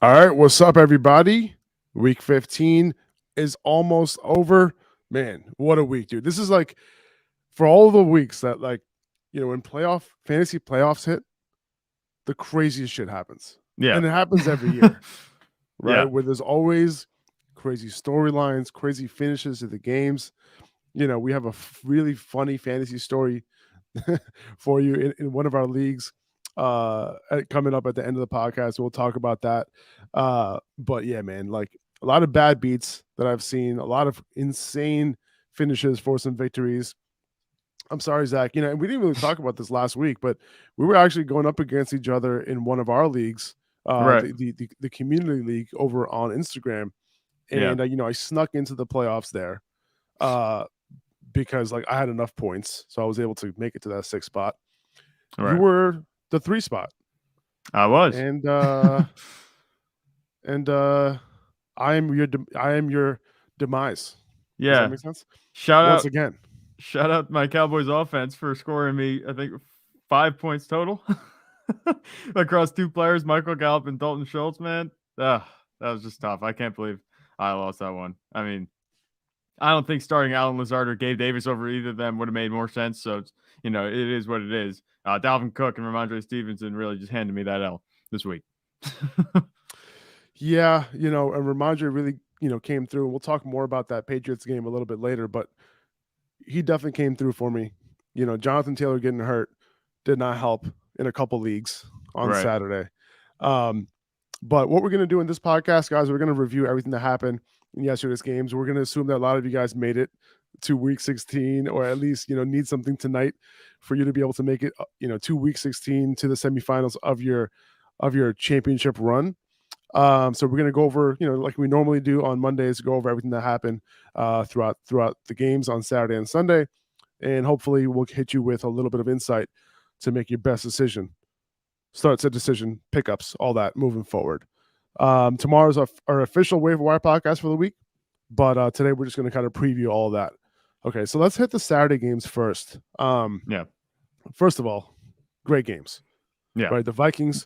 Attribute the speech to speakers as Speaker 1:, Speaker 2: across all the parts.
Speaker 1: All right, what's up, everybody? Week 15 is almost over. Man, what a week, dude. This is like for all the weeks that, when fantasy playoffs hit, the craziest shit happens.
Speaker 2: Yeah.
Speaker 1: And it happens every year, right?
Speaker 2: Yeah.
Speaker 1: Where there's always crazy storylines, crazy finishes to the games. We have a really funny fantasy story for you in one of our leagues coming up at the end of the podcast. We'll talk about that. But yeah, man, like a lot of bad beats that I've seen, a lot of insane finishes for some victories. I'm sorry, Zach. And we didn't really talk about this last week, but we were actually going up against each other in one of our leagues,
Speaker 2: Right.
Speaker 1: the community league over on Instagram,
Speaker 2: Yeah.
Speaker 1: and I snuck into the playoffs there. Because I had enough points, so I was able to make it to that 6th spot.
Speaker 2: Right.
Speaker 1: You were the 3 spot.
Speaker 2: I was.
Speaker 1: And I am your demise.
Speaker 2: Yeah.
Speaker 1: Does that make sense?
Speaker 2: Once
Speaker 1: again.
Speaker 2: Shout out my Cowboys offense for scoring me, I think, 5 points total across 2 players, Michael Gallup and Dalton Schultz, man. That was just tough. I can't believe I lost that one. I mean, I don't think starting Allen Lazard or Gabe Davis over either of them would have made more sense. So, it is what it is. Dalvin Cook and Rhamondre Stevenson really just handed me that L this week.
Speaker 1: Yeah, and Rhamondre really, came through. We'll talk more about that Patriots game a little bit later, but he definitely came through for me. Jonathan Taylor getting hurt did not help in a couple leagues on Saturday. But what we're going to do in this podcast, guys, we're going to review everything that happened in yesterday's games. We're going to assume that a lot of you guys made it to week 16, or at least, need something tonight for you to be able to make it, to week 16 to the semifinals of your championship run. So we're going to go over, like we normally do on Mondays, go over everything that happened throughout the games on Saturday and Sunday. And hopefully we'll hit you with a little bit of insight to make your best decision. Starts a decision, pickups, all that moving forward. Tomorrow's our official waiver wire podcast for the week, but today we're just going to kind of preview all of that. Okay, so let's hit the Saturday games first.
Speaker 2: Yeah.
Speaker 1: First of all, great games.
Speaker 2: Yeah.
Speaker 1: Right, the Vikings,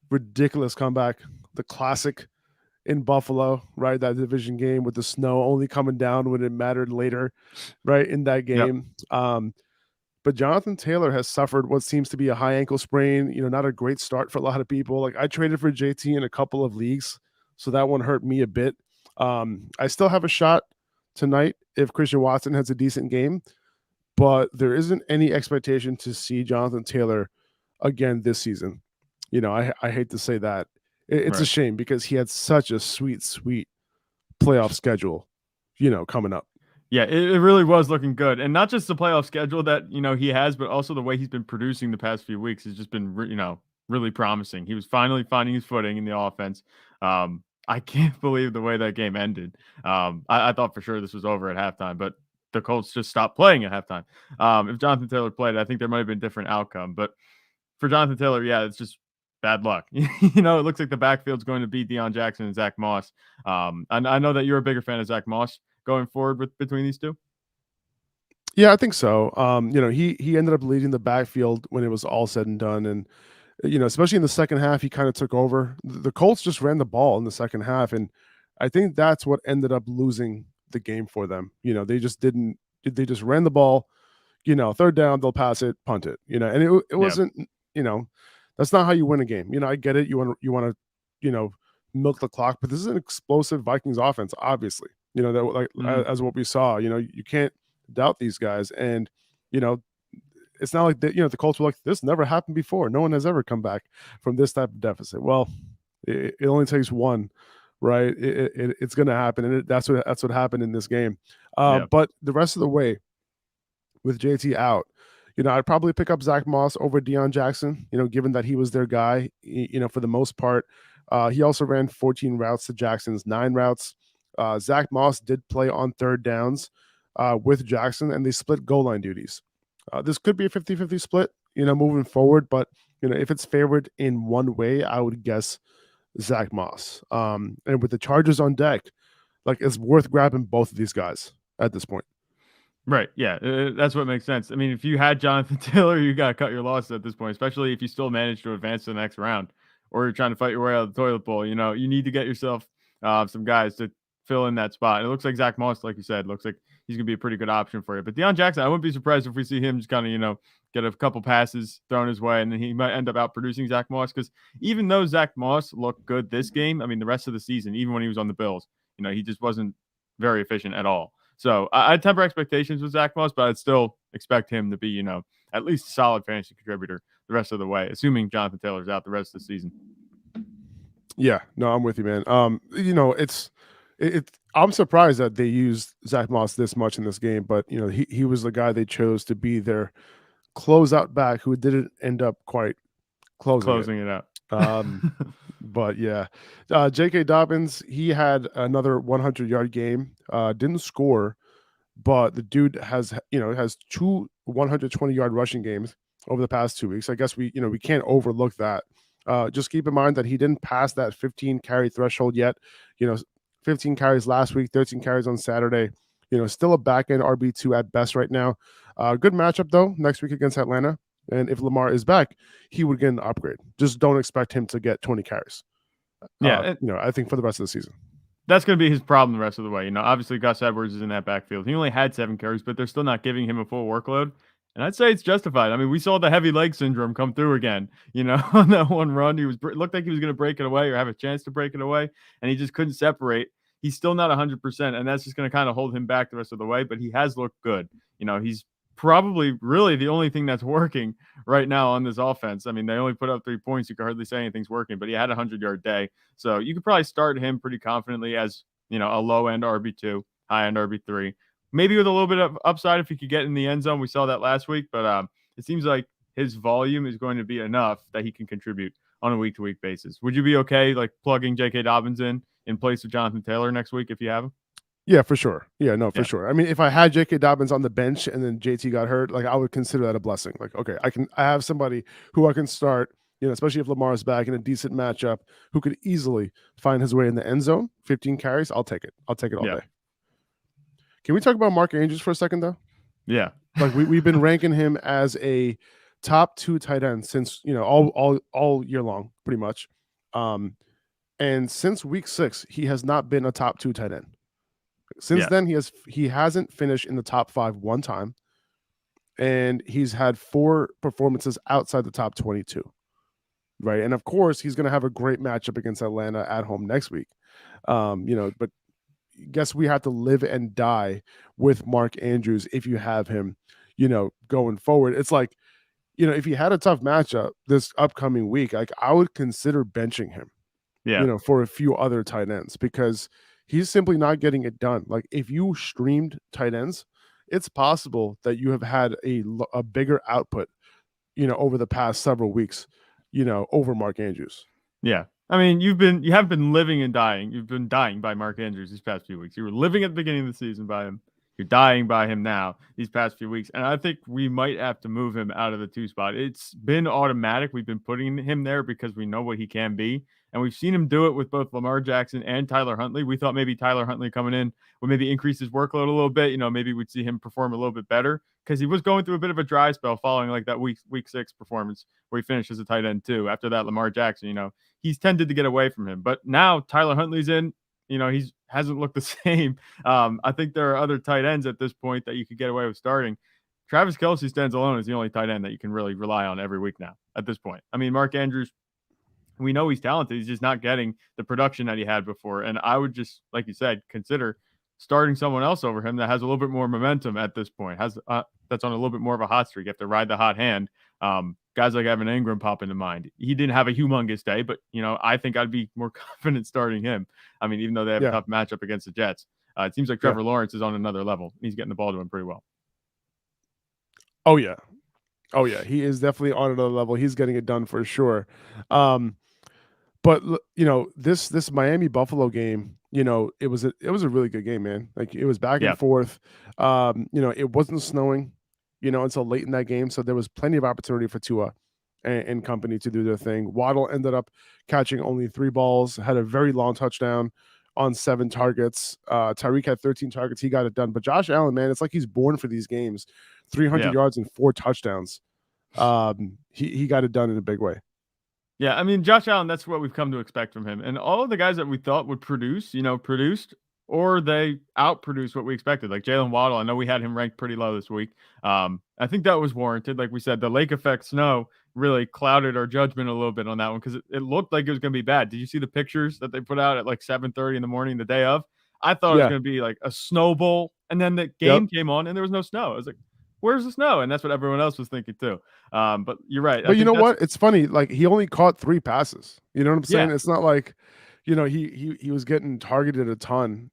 Speaker 1: ridiculous comeback. The classic in Buffalo, right? That division game with the snow only coming down when it mattered later, right? In that game. Yep. But Jonathan Taylor has suffered what seems to be a high ankle sprain. Not a great start for a lot of people. Like I traded for JT in a couple of leagues, so that one hurt me a bit. I still have a shot tonight if Christian Watson has a decent game, but there isn't any expectation to see Jonathan Taylor again this season. I hate to say that. It's a shame because he had such a sweet playoff schedule, coming up.
Speaker 2: Yeah, it really was looking good. And not just the playoff schedule that, he has, but also the way he's been producing the past few weeks has just been, really promising. He was finally finding his footing in the offense. I can't believe the way that game ended. I thought for sure this was over at halftime, but the Colts just stopped playing at halftime. If Jonathan Taylor played, I think there might have been a different outcome. But for Jonathan Taylor, yeah, it's just bad luck. It looks like the backfield's going to be Deion Jackson and Zach Moss. I know that you're a bigger fan of Zach Moss going forward between these two.
Speaker 1: Yeah, I think so. He ended up leading the backfield when it was all said and done. And, especially in the second half, he kind of took over. The Colts just ran the ball in the second half. And I think that's what ended up losing the game for them. They just ran the ball, third down, they'll pass it, punt it, and it wasn't, that's not how you win a game. I get it. You want to, milk the clock, but this is an explosive Vikings offense, obviously, as what we saw, you can't doubt these guys. And, it's not like that, the Colts were like, this never happened before. No one has ever come back from this type of deficit. Well, it only takes one, right? It's going to happen. And that's what happened in this game. But the rest of the way with JT out, I'd probably pick up Zach Moss over Deion Jackson, given that he was their guy, for the most part. He also ran 14 routes to Jackson's 9 routes. Zach Moss did play on third downs with Jackson, and they split goal line duties. This could be a 50-50 split, moving forward. But, if it's favored in one way, I would guess Zach Moss. And with the Chargers on deck, it's worth grabbing both of these guys at this point.
Speaker 2: Right. Yeah, that's what makes sense. I mean, if you had Jonathan Taylor, you got to cut your losses at this point, especially if you still manage to advance to the next round. or you're trying to fight your way out of the toilet bowl. You know, you need to get yourself some guys to fill in that spot. And it looks like Zach Moss, like you said, looks like he's going to be a pretty good option for you. But Deion Jackson, I wouldn't be surprised if we see him just kind of, you know, get a couple passes thrown his way, and then he might end up outproducing Zach Moss. Because even though Zach Moss looked good this game, I mean, the rest of the season, even when he was on the Bills, you know, he just wasn't very efficient at all. So I'd temper expectations with Zach Moss, but I'd still expect him to be, you know, at least a solid fantasy contributor the rest of the way, assuming Jonathan Taylor's out the rest of the season.
Speaker 1: Yeah, no, I'm with you, man. You know, I'm surprised that they used Zach Moss this much in this game, but you know, he was the guy they chose to be their closeout back who didn't end up quite closing
Speaker 2: it out.
Speaker 1: But yeah, J.K. Dobbins, he had another 100-yard game. Didn't score, but the dude has two 120-yard rushing games over the past 2 weeks. I guess we can't overlook that. Just keep in mind that he didn't pass that 15 carry threshold yet. 15 carries last week, 13 carries on Saturday. Still a back end RB2 at best right now. Good matchup though next week against Atlanta. And if Lamar is back, he would get an upgrade. Just don't expect him to get 20 carries.
Speaker 2: Yeah,
Speaker 1: I think for the rest of the season.
Speaker 2: That's going to be his problem the rest of the way. Obviously Gus Edwards is in that backfield. He only had 7 carries, but they're still not giving him a full workload. And I'd say it's justified. I mean, we saw the heavy leg syndrome come through again. On that one run, looked like he was going to break it away or have a chance to break it away, and he just couldn't separate. He's still not 100%, and that's just going to kind of hold him back the rest of the way. But he has looked good. He's probably really the only thing that's working right now on this offense. I mean, they only put up 3 points. You can hardly say anything's working, but he had a 100-yard day. So you could probably start him pretty confidently as, a low-end RB2, high-end RB3. Maybe with a little bit of upside if he could get in the end zone. We saw that last week, but it seems like his volume is going to be enough that he can contribute on a week-to-week basis. Would you be okay like plugging J.K. Dobbins in place of Jonathan Taylor next week if you have him?
Speaker 1: Yeah, for sure. Yeah, no, for sure. I mean, if I had J.K. Dobbins on the bench and then JT got hurt, like I would consider that a blessing. Like, okay, I have somebody who I can start, especially if Lamar is back in a decent matchup, who could easily find his way in the end zone. 15 carries, I'll take it. I'll take it all day. Can we talk about Mark Andrews for a second, though?
Speaker 2: Yeah.
Speaker 1: Like we've been ranking him as a top 2 tight end since, all year long, pretty much. And since week 6, he has not been a top 2 tight end. Since then, he hasn't finished in the top 5 one time, and he's had 4 performances outside the top 22. Right, and of course, he's going to have a great matchup against Atlanta at home next week. But guess we have to live and die with Mark Andrews if you have him, going forward. It's like, if he had a tough matchup this upcoming week, like I would consider benching him, for a few other tight ends because he's simply not getting it done. Like if you streamed tight ends, it's possible that you have had a bigger output, over the past several weeks, over Mark Andrews.
Speaker 2: Yeah. I mean, you have been living and dying. You've been dying by Mark Andrews these past few weeks. You were living at the beginning of the season by him. You're dying by him now these past few weeks. And I think we might have to move him out of the 2 spot. It's been automatic. We've been putting him there because we know what he can be. And we've seen him do it with both Lamar Jackson and Tyler Huntley. We thought maybe Tyler Huntley coming in would maybe increase his workload a little bit. Maybe we'd see him perform a little bit better because he was going through a bit of a dry spell following like that week 6 performance where he finished as a tight end too. After that, Lamar Jackson, he's tended to get away from him. But now Tyler Huntley's in. He hasn't looked the same. I think there are other tight ends at this point that you could get away with starting. Travis Kelce stands alone as the only tight end that you can really rely on every week now at this point. I mean, Mark Andrews, we know he's talented. He's just not getting the production that he had before. And I would just, like you said, consider starting someone else over him that has a little bit more momentum at this point, that's on a little bit more of a hot streak. You have to ride the hot hand. Guys like Evan Ingram pop into mind. He didn't have a humongous day, but, I think I'd be more confident starting him. I mean, even though they have a tough matchup against the Jets, it seems like Trevor Lawrence is on another level. He's getting the ball to him pretty well.
Speaker 1: Oh, yeah. He is definitely on another level. He's getting it done for sure. But this Miami Buffalo game, it was a really good game, man. Like it was back and forth. It wasn't snowing, until late in that game, so there was plenty of opportunity for Tua and company to do their thing. Waddle ended up catching only 3 balls, had a very long touchdown on 7 targets. Tyreek had 13 targets. He got it done. But Josh Allen, man, it's like he's born for these games. 300 yards and 4 touchdowns. He got it done in a big way.
Speaker 2: Yeah, I mean, Josh Allen, that's what we've come to expect from him. And all of the guys that we thought would produce, produced, or they outproduced what we expected. Like Jalen Waddle, I know we had him ranked pretty low this week. I think that was warranted. Like we said, the lake effect snow really clouded our judgment a little bit on that one because it looked like it was going to be bad. Did you see the pictures that they put out at like 7:30 in the morning the day of? I thought it was
Speaker 1: Yeah.
Speaker 2: going to be like a snow bowl, and then the
Speaker 1: Yep.
Speaker 2: game came on and there was no snow. I was like, where's the snow? And that's what everyone else was thinking too. But you're right. I
Speaker 1: But you
Speaker 2: think
Speaker 1: know
Speaker 2: that's
Speaker 1: what? It's funny. Like he only caught 3 passes. You know what I'm saying?
Speaker 2: yeah,
Speaker 1: It's not like, he was getting targeted a ton.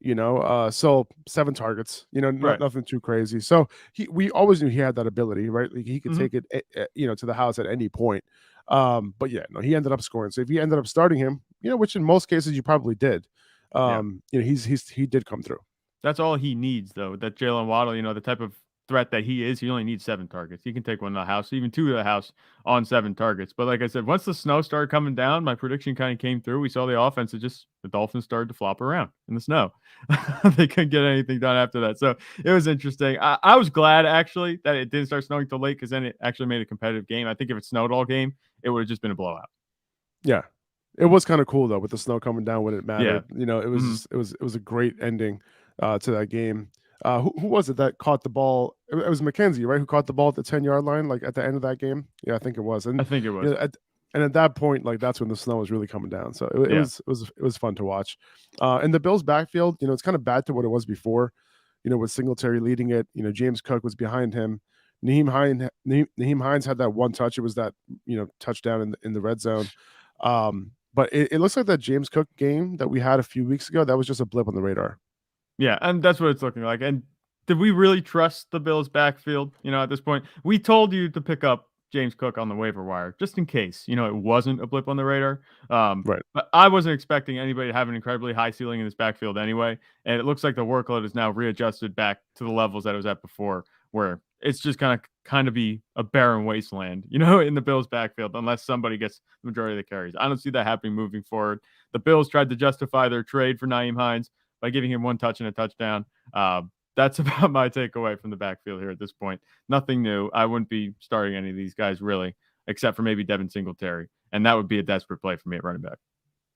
Speaker 1: So 7 targets.
Speaker 2: right.
Speaker 1: Nothing too crazy. So we always knew he had that ability, right? Like he could
Speaker 2: Mhm.
Speaker 1: take it, to the house at any point. But yeah, no, he ended up scoring. So if you ended up starting him, which in most cases you probably did,
Speaker 2: Yeah.
Speaker 1: he did come through.
Speaker 2: That's all he needs, though. That Jalen Waddle, the type of threat that he is, he only needs 7 targets. He can take one to the house, even 2 to the house on 7 targets. But like I said, once the snow started coming down, my prediction kind of came through. We saw the offense, the Dolphins started to flop around in the snow. They couldn't get anything done after that. So it was interesting. I was glad, actually, that it didn't start snowing till late because then it actually made a competitive game. I think if it snowed all game, it would have just been a blowout.
Speaker 1: Yeah. It was kind of cool though with the snow coming down when it
Speaker 2: Yeah.
Speaker 1: mattered. It was
Speaker 2: Mhm.
Speaker 1: just, it was a great ending to that game. Who was it that caught the ball? It was McKenzie, right? Who caught the ball at the 10-yard line, like at the end of that game? Yeah, I think it was.
Speaker 2: I
Speaker 1: And
Speaker 2: think it was.
Speaker 1: at that point, like that's when the snow was really coming down. So
Speaker 2: Yeah.
Speaker 1: it was fun to watch. And the Bills backfield, it's kind of back to what it was before. With Singletary leading it. James Cook was behind him. Naheem Hines had that one touch. It was that touchdown in the red zone. But it looks like that James Cook game that we had a few weeks ago, that was just a blip on the radar.
Speaker 2: Yeah, and that's what it's looking like. And did we really trust the Bills backfield? At this point, we told you to pick up James Cook on the waiver wire just in case, it wasn't a blip on the radar.
Speaker 1: Right.
Speaker 2: But I wasn't expecting anybody to have an incredibly high ceiling in this backfield anyway. And it looks like the workload is now readjusted back to the levels that it was at before, where it's just kind of be a barren wasteland, in the Bills backfield, unless somebody gets the majority of the carries. I don't see that happening moving forward. The Bills tried to justify their trade for Naeem Hines by giving him 1 touch and a touchdown. That's about my takeaway from the backfield here at this point. Nothing new. I wouldn't be starting any of these guys really, except for maybe Devin Singletary, and that would be a desperate play for me at running back.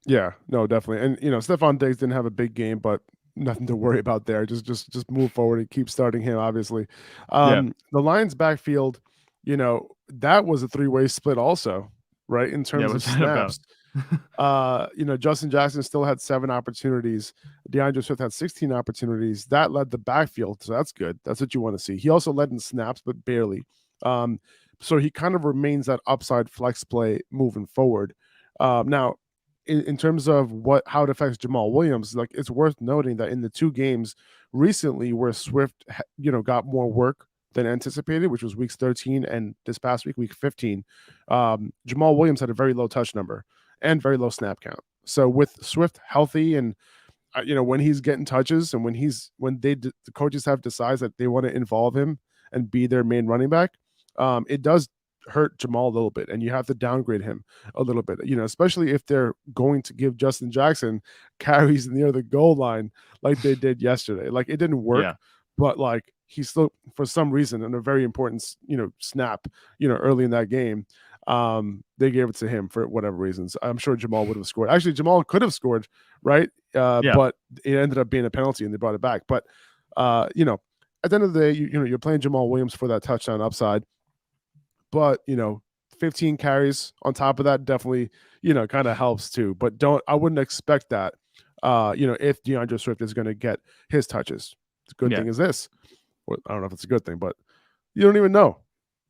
Speaker 1: Yeah, no, definitely. And Stephon Diggs didn't have a big game, but nothing to worry about there. Just move forward and keep starting him, obviously.
Speaker 2: Yeah.
Speaker 1: The Lions backfield, that was a 3-way split also, right? In
Speaker 2: Yeah.
Speaker 1: terms of
Speaker 2: What's that about?
Speaker 1: snaps. Justin Jackson still had 7 opportunities. DeAndre Swift had 16 opportunities. That led the backfield, so that's good. That's what you want to see. He also led in snaps, but barely. So he kind of remains that upside flex play moving forward. Now, in terms of how it affects Jamal Williams, like it's worth noting that in the 2 games recently where Swift, got more work than anticipated, which was weeks 13 and this past week 15, Jamal Williams had a very low touch number and very low snap count. So with Swift healthy and when he's getting touches and the coaches have decides that they want to involve him and be their main running back, it does hurt Jamal a little bit, and you have to downgrade him a little bit. Especially if they're going to give Justin Jackson carries near the goal line like they did yesterday. Like it didn't work,
Speaker 2: Yeah.
Speaker 1: but like he still, for some reason, in a very important snap, early in that game, they gave it to him for whatever reasons. I'm sure Jamal would have scored. Actually, Jamal could have scored, right?
Speaker 2: Yeah.
Speaker 1: But it ended up being a penalty, and they brought it back. But at the end of the day, you're playing Jamal Williams for that touchdown upside. But 15 carries on top of that definitely kind of helps too. But I wouldn't expect that. If DeAndre Swift is going to get his touches. The good thing is this. Well, I don't know if it's a good thing, but you don't even know.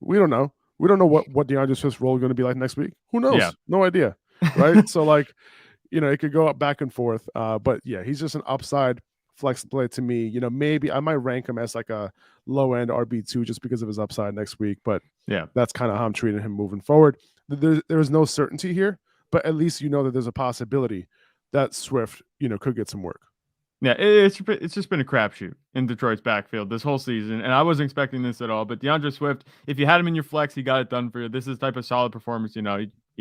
Speaker 1: We don't know. We don't know what DeAndre Swift's role is going to be like next week. Who knows?
Speaker 2: Yeah.
Speaker 1: No idea. Right. So like, it could go up back and forth. But yeah, he's just an upside flex play to me. Maybe I might rank him as like a low end RB2 just because of his upside next week. But
Speaker 2: Yeah.
Speaker 1: that's kind of how I'm treating him moving forward. There's no certainty here, but at least that there's a possibility that Swift, could get some work.
Speaker 2: Yeah, it's just been a crapshoot in Detroit's backfield this whole season, and I wasn't expecting this at all. But DeAndre Swift, if you had him in your flex, he got it done for you. This is the type of solid performance, he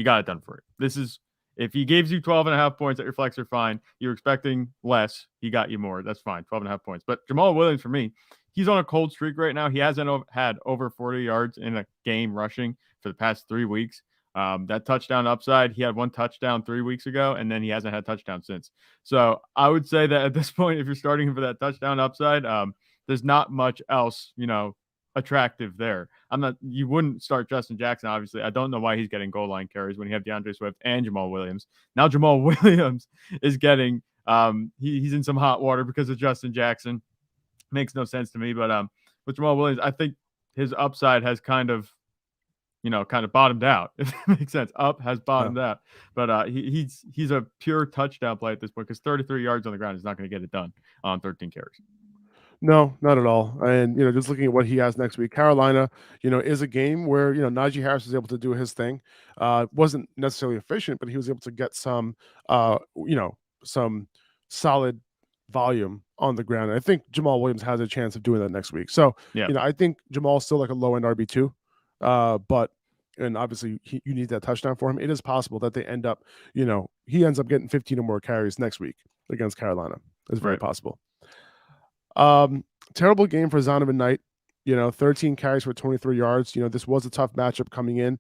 Speaker 2: got it done for it. This is, if he gives you 12.5 points at your flex are fine. You're expecting less, he got you more. That's fine, 12.5 points. But Jamal Williams, for me, he's on a cold streak right now. He hasn't had over 40 yards in a game rushing for the past 3 weeks. That touchdown upside, he had one touchdown 3 weeks ago, and then he hasn't had a touchdown since. So I would say that at this point, if you're starting him for that touchdown upside, there's not much else, attractive there. You wouldn't start Justin Jackson, obviously. I don't know why he's getting goal line carries when you have DeAndre Swift and Jamal Williams. Now Jamal Williams is getting he's in some hot water because of Justin Jackson. Makes no sense to me, but with Jamal Williams, I think his upside has kind of bottomed out, if that makes sense. Up has bottomed out, but he's a pure touchdown play at this point because 33 yards on the ground is not going to get it done on 13 carries.
Speaker 1: No, not at all. And just looking at what he has next week, Carolina, is a game where Najee Harris was able to do his thing. Wasn't necessarily efficient, but he was able to get some some solid volume on the ground. And I think Jamal Williams has a chance of doing that next week. So I think Jamal's still like a low end RB2, but and obviously you need that touchdown for him. It is possible that they end up, he ends up getting 15 or more carries next week against Carolina. It's very possible. Terrible game for Zonovan Knight. 13 carries for 23 yards. This was a tough matchup coming in.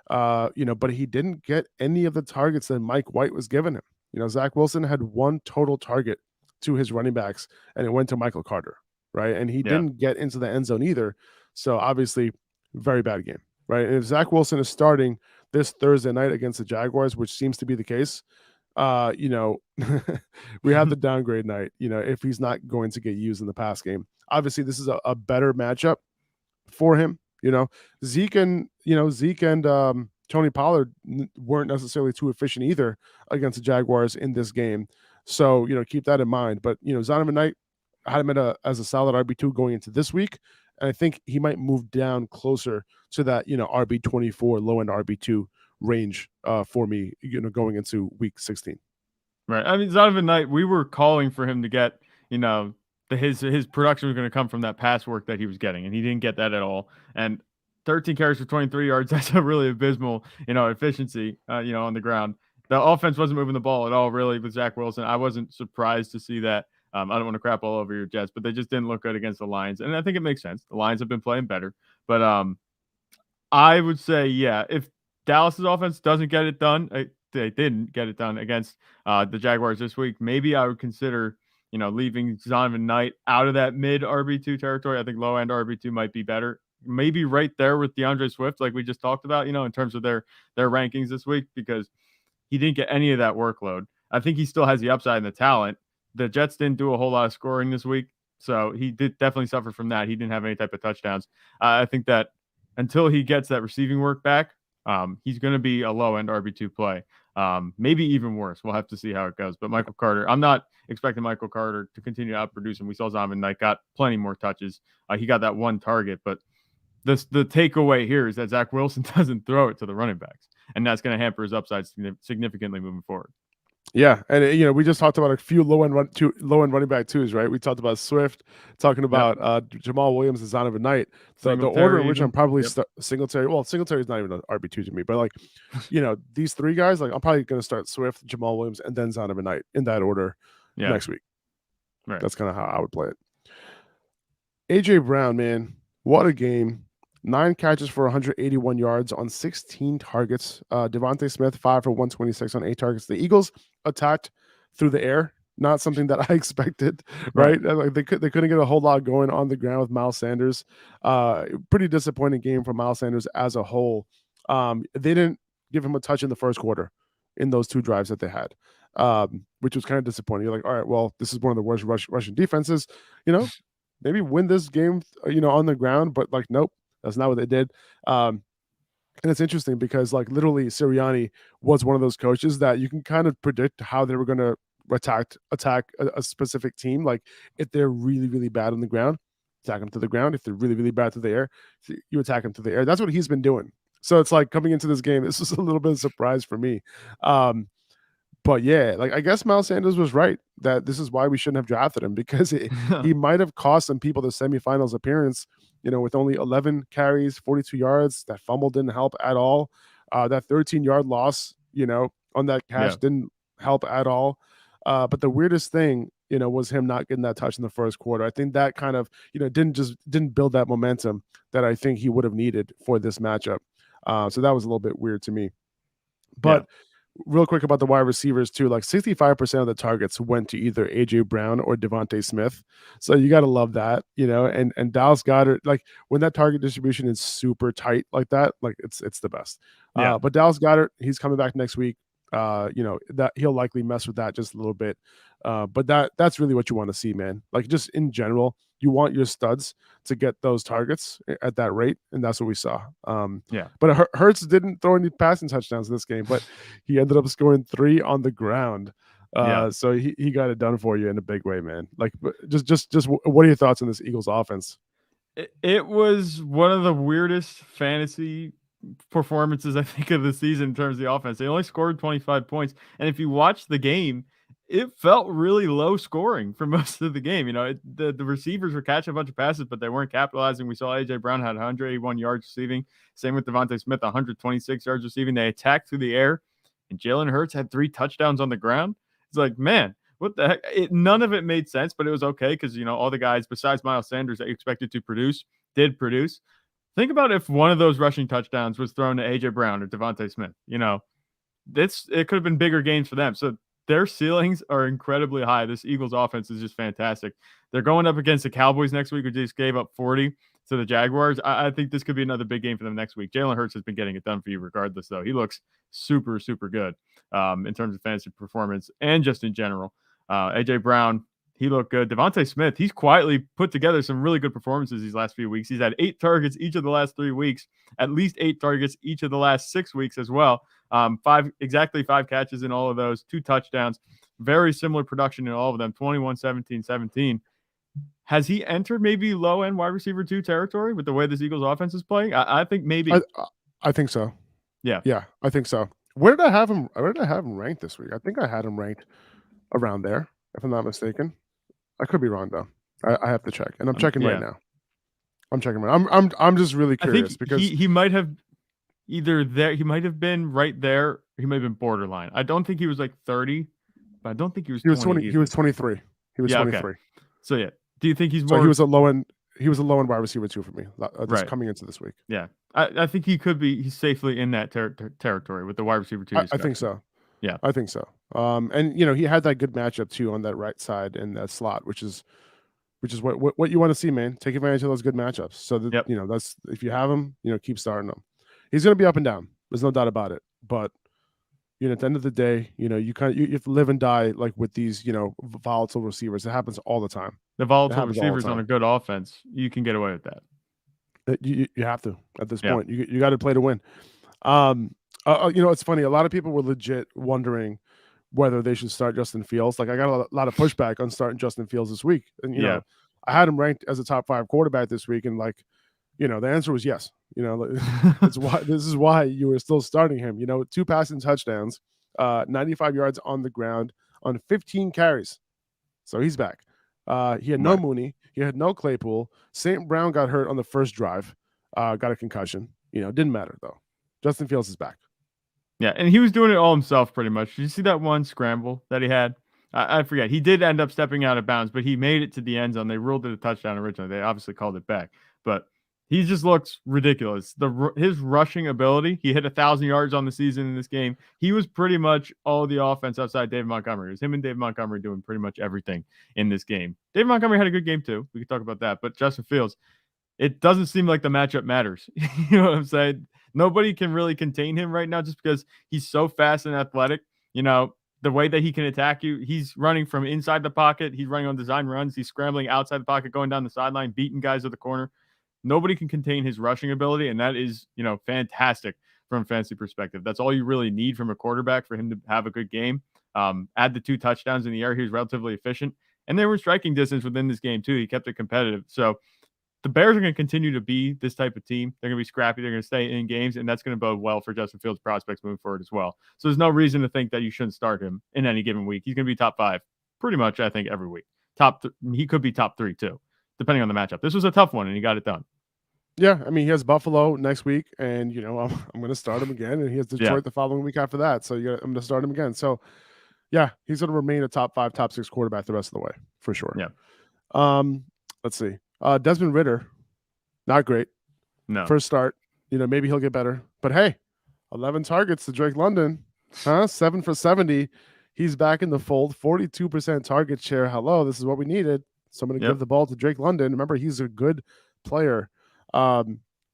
Speaker 1: But he didn't get any of the targets that Mike White was giving him. Zach Wilson had one total target to his running backs, and it went to Michael Carter, right? And he didn't get into the end zone either. So obviously, very bad game, right? And if Zach Wilson is starting this Thursday night against the Jaguars, which seems to be the case, we have the downgrade night, if he's not going to get used in the pass game. Obviously, this is a better matchup for him. Zeke and Tony Pollard weren't necessarily too efficient either against the Jaguars in this game. So, keep that in mind. But, Zonovan Knight, I had him as a solid RB2 going into this week. And I think he might move down closer to that, RB24, low end RB2 range for me, going into week 16.
Speaker 2: Right. I mean, Zonovan Knight, we were calling for him to get, his production was going to come from that pass work that he was getting, and he didn't get that at all. And 13 carries for 23 yards, that's a really abysmal, efficiency, on the ground. The offense wasn't moving the ball at all, really, with Zach Wilson. I wasn't surprised to see that. I don't want to crap all over your Jets, but they just didn't look good against the Lions. And I think it makes sense. The Lions have been playing better. But I would say, if Dallas's offense doesn't get it done, they didn't get it done against the Jaguars this week, maybe I would consider, leaving Zonovan Knight out of that mid RB2 territory. I think low end RB2 might be better. Maybe right there with DeAndre Swift, like we just talked about, in terms of their rankings this week, because he didn't get any of that workload. I think he still has the upside and the talent. The Jets didn't do a whole lot of scoring this week, so he did definitely suffer from that. He didn't have any type of touchdowns. I think that until he gets that receiving work back, he's going to be a low-end RB2 play. Maybe even worse. We'll have to see how it goes. But Michael Carter, I'm not expecting Michael Carter to continue to outproduce him. We saw Zonovan Knight got plenty more touches. He got that one target, but the takeaway here is that Zach Wilson doesn't throw it to the running backs, and that's going to hamper his upside significantly moving forward.
Speaker 1: Yeah, and we just talked about a few low end running back twos, right? We talked about Swift, talking about Jamal Williams and Zonovan Knight. The order in which I'm probably Singletary. Well, Singletary is not even an RB2 to me, but these three guys, I'm probably going to start Swift, Jamal Williams, and then Zonovan Knight in that order next week. Right. That's kind of how I would play it. AJ Brown, man, what a game! 9 catches for 181 yards on 16 targets. Devontae Smith, 5 for 126 on 8 targets. The Eagles attacked through the air, not something that I expected, right? They couldn't get a whole lot going on the ground with Miles Sanders. Pretty disappointing game for Miles Sanders as a whole. They didn't give him a touch in the first quarter in those 2 drives that they had, which was kind of disappointing. You're like, all right, well, this is one of the worst Russian defenses. Maybe win this game, on the ground, but nope. That's not what they did. And it's interesting because literally Sirianni was one of those coaches that you can kind of predict how they were going to attack a specific team. If they're really, really bad on the ground, attack them to the ground. If they're really, really bad to the air, you attack them to the air. That's what he's been doing. So it's coming into this game, this was a little bit of a surprise for me. But yeah, I guess Miles Sanders was right that this is why we shouldn't have drafted him, because he might have cost some people the semifinals appearance, with only 11 carries, 42 yards. That fumble didn't help at all. That 13-yard loss, on that catch didn't help at all. But the weirdest thing, was him not getting that touch in the first quarter. I think that kind of, didn't build that momentum that I think he would have needed for this matchup. So that was a little bit weird to me. But real quick about the wide receivers too, like 65% of the targets went to either AJ Brown or Devontae Smith. So you got to love that, and Dallas Goedert, like when that target distribution is super tight like that, like it's the best. But Dallas Goedert, he's coming back next week. That he'll likely mess with that just a little bit. But that's really what you want to see, man. Like just in general, you want your studs to get those targets at that rate, and that's what we saw. But Hurts didn't throw any passing touchdowns in this game, but he ended up scoring 3 on the ground. So he got it done for you in a big way, man. Like just what are your thoughts on this Eagles offense?
Speaker 2: It was one of the weirdest fantasy performances I think of the season in terms of the offense. They only scored 25 points, and if you watch the game, it felt really low scoring for most of the game. The receivers were catching a bunch of passes, but they weren't capitalizing. We saw AJ Brown had 181 yards receiving. Same with Devontae Smith, 126 yards receiving. They attacked through the air, and Jalen Hurts had 3 touchdowns on the ground. It's like, man, what the heck? None of it made sense, but it was okay because, all the guys besides Miles Sanders that you expected to produce did produce. Think about if one of those rushing touchdowns was thrown to AJ Brown or Devontae Smith. It could have been bigger games for them. So their ceilings are incredibly high. This Eagles offense is just fantastic. They're going up against the Cowboys next week, who just gave up 40 to the Jaguars. I think this could be another big game for them next week. Jalen Hurts has been getting it done for you regardless, though. He looks super, super good in terms of fantasy performance and just in general. AJ Brown, he looked good. Devontae Smith, he's quietly put together some really good performances these last few weeks. He's had 8 targets each of the last 3 weeks, at least 8 targets each of the last 6 weeks as well. 5 catches in all of those, 2 touchdowns, very similar production in all of them, 21, 17, 17. Has he entered maybe low-end wide receiver 2 territory with the way this Eagles offense is playing? I think maybe.
Speaker 1: I think so.
Speaker 2: Yeah,
Speaker 1: I think so. Where did I have him ranked this week? I think I had him ranked around there, if I'm not mistaken. I could be wrong though. I have to check, and I'm checking right now. I'm just really curious because
Speaker 2: he might have either there. He might have been right there. He might have been borderline. I don't think he was like 30, but I don't think he was.
Speaker 1: He was 20. He was 23. He was 23.
Speaker 2: Okay. So yeah, do you think he's more?
Speaker 1: So he was a low end. He was a low end wide receiver 2 for me. Right. Coming into this week.
Speaker 2: Yeah, I think he could be. He's safely in that territory with the wide receiver 2.
Speaker 1: I think so.
Speaker 2: Yeah,
Speaker 1: I think so. And he had that good matchup too on that right side in that slot, which is what you want to see, man. Take advantage of those good matchups. So that that's if you have him, keep starting him. He's going to be up and down. There's no doubt about it. But at the end of the day, you have to live and die like with these volatile receivers. It happens all the time.
Speaker 2: The volatile receivers on a good offense, you can get away with that.
Speaker 1: You have to at this point. You got to play to win. It's funny. A lot of people were legit wondering whether they should start Justin Fields. Like I got a lot of pushback on starting Justin Fields this week. And, I had him ranked as a top 5 quarterback this week. And the answer was yes. This is why you were still starting him. 2 passing touchdowns, 95 yards on the ground on 15 carries. So he's back. He had no Mooney. He had no Claypool. St. Brown got hurt on the first drive, got a concussion. Didn't matter though. Justin Fields is back.
Speaker 2: Yeah, and he was doing it all himself pretty much. Did you see that one scramble that he had? I forget. He did end up stepping out of bounds, but he made it to the end zone. They ruled it a touchdown originally. They obviously called it back. But he just looks ridiculous. His rushing ability, he hit 1,000 yards on the season in this game. He was pretty much all the offense outside David Montgomery. It was him and David Montgomery doing pretty much everything in this game. David Montgomery had a good game too. We could talk about that. But Justin Fields, it doesn't seem like the matchup matters. You know what I'm saying? Nobody can really contain him right now just because he's so fast and athletic. The way that he can attack you, he's running from inside the pocket. He's running on design runs. He's scrambling outside the pocket, going down the sideline, beating guys at the corner. Nobody can contain his rushing ability, and that is, fantastic from a fantasy perspective. That's all you really need from a quarterback for him to have a good game. Add the 2 touchdowns in the air. He was relatively efficient, and they were striking distance within this game too. He kept it competitive. So the Bears are going to continue to be this type of team. They're going to be scrappy. They're going to stay in games, and that's going to bode well for Justin Fields' prospects moving forward as well. So there's no reason to think that you shouldn't start him in any given week. He's going to be top 5 pretty much, I think, every week. He could be top 3 too, depending on the matchup. This was a tough one, and he got it done.
Speaker 1: Yeah, I mean, he has Buffalo next week, and I'm going to start him again, and he has Detroit the following week after that. So I'm going to start him again. So yeah, he's going to remain a top 5, top 6 quarterback the rest of the way for sure.
Speaker 2: Yeah.
Speaker 1: Let's see. Desmond Ridder, not great.
Speaker 2: No.
Speaker 1: First start. Maybe he'll get better. But hey, 11 targets to Drake London. Huh? 7 for 70. He's back in the fold. 42% target share. Hello, this is what we needed. Someone to give
Speaker 2: Yep.
Speaker 1: the ball to Drake London. Remember, he's a good player.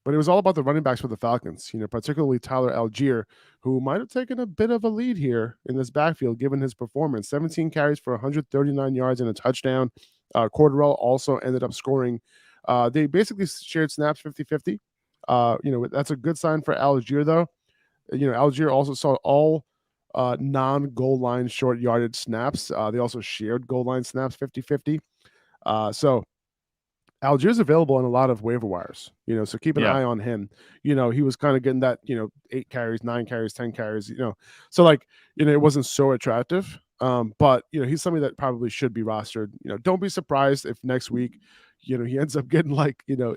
Speaker 1: But it was all about the running backs for the Falcons, particularly Tyler Algier, who might have taken a bit of a lead here in this backfield given his performance. 17 carries for 139 yards and a touchdown. Cordarrelle also ended up scoring. They basically shared snaps 50-50. That's a good sign for Algier, though. Algier also saw all non-goal line short yardage snaps. They also shared goal line snaps 50-50. So Algier's available on a lot of waiver wires, so keep an eye on him. He was kind of getting that, 8 carries, 9 carries, 10 carries, so it wasn't so attractive. But he's somebody that probably should be rostered. Don't be surprised if next week, he ends up getting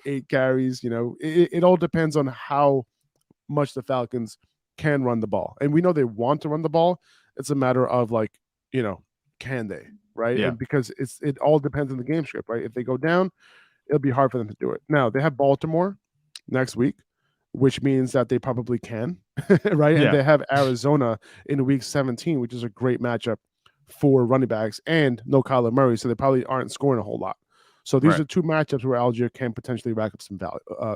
Speaker 1: 8 carries. It all depends on how much the Falcons can run the ball. And we know they want to run the ball. It's a matter of can they, right?
Speaker 2: Yeah.
Speaker 1: And because it all depends on the game script, right? If they go down, it'll be hard for them to do it. Now, they have Baltimore next week, which means that they probably can, right?
Speaker 2: Yeah.
Speaker 1: And they have Arizona in week 17, which is a great matchup for running backs, and no Kyler Murray, so they probably aren't scoring a whole lot. So these are two matchups where Algier can potentially rack up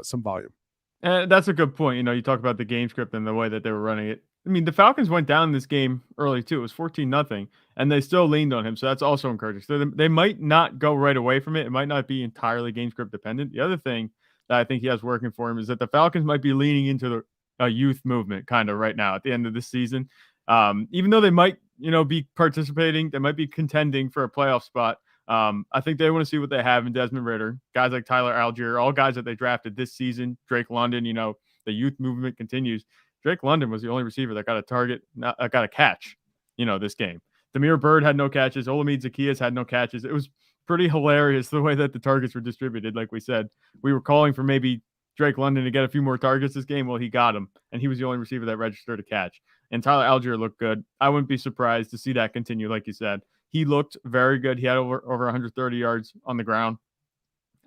Speaker 1: some volume.
Speaker 2: That's a good point. You talk about the game script and the way that they were running it. I mean, the Falcons went down this game early too. It was 14-0, and they still leaned on him. So that's also encouraging. So they might not go right away from it. It might not be entirely game script dependent. The other thing that I think he has working for him is that the Falcons might be leaning into a youth movement kind of right now at the end of the season. Even though they might, be participating, they might be contending for a playoff spot. I think they want to see what they have in Desmond Ridder, guys like Tyler Algier, all guys that they drafted this season. Drake London, the youth movement continues. Drake London was the only receiver that got a target, got a catch, this game. Demir Bird had no catches. Olamide Zaccheaus had no catches. It was pretty hilarious the way that the targets were distributed. Like we said, we were calling for maybe Drake London to get a few more targets this game. Well, he got them, and he was the only receiver that registered a catch. And Tyler Algier looked good. I wouldn't be surprised to see that continue, like you said. He looked very good. He had over 130 yards on the ground.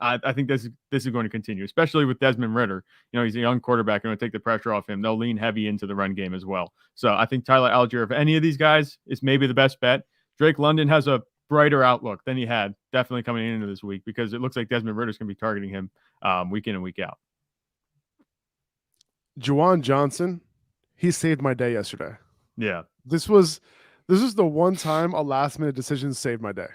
Speaker 2: I think this is going to continue, especially with Desmond Ridder. He's a young quarterback, and going to take the pressure off him. They'll lean heavy into the run game as well. So I think Tyler Algier, if any of these guys, is maybe the best bet. Drake London has a brighter outlook than he had definitely coming into this week, because it looks like Desmond Ridder's going to be targeting him week in and week out.
Speaker 1: Juwan Johnson, he saved my day yesterday.
Speaker 2: Yeah.
Speaker 1: This was the one time a last minute decision saved my day,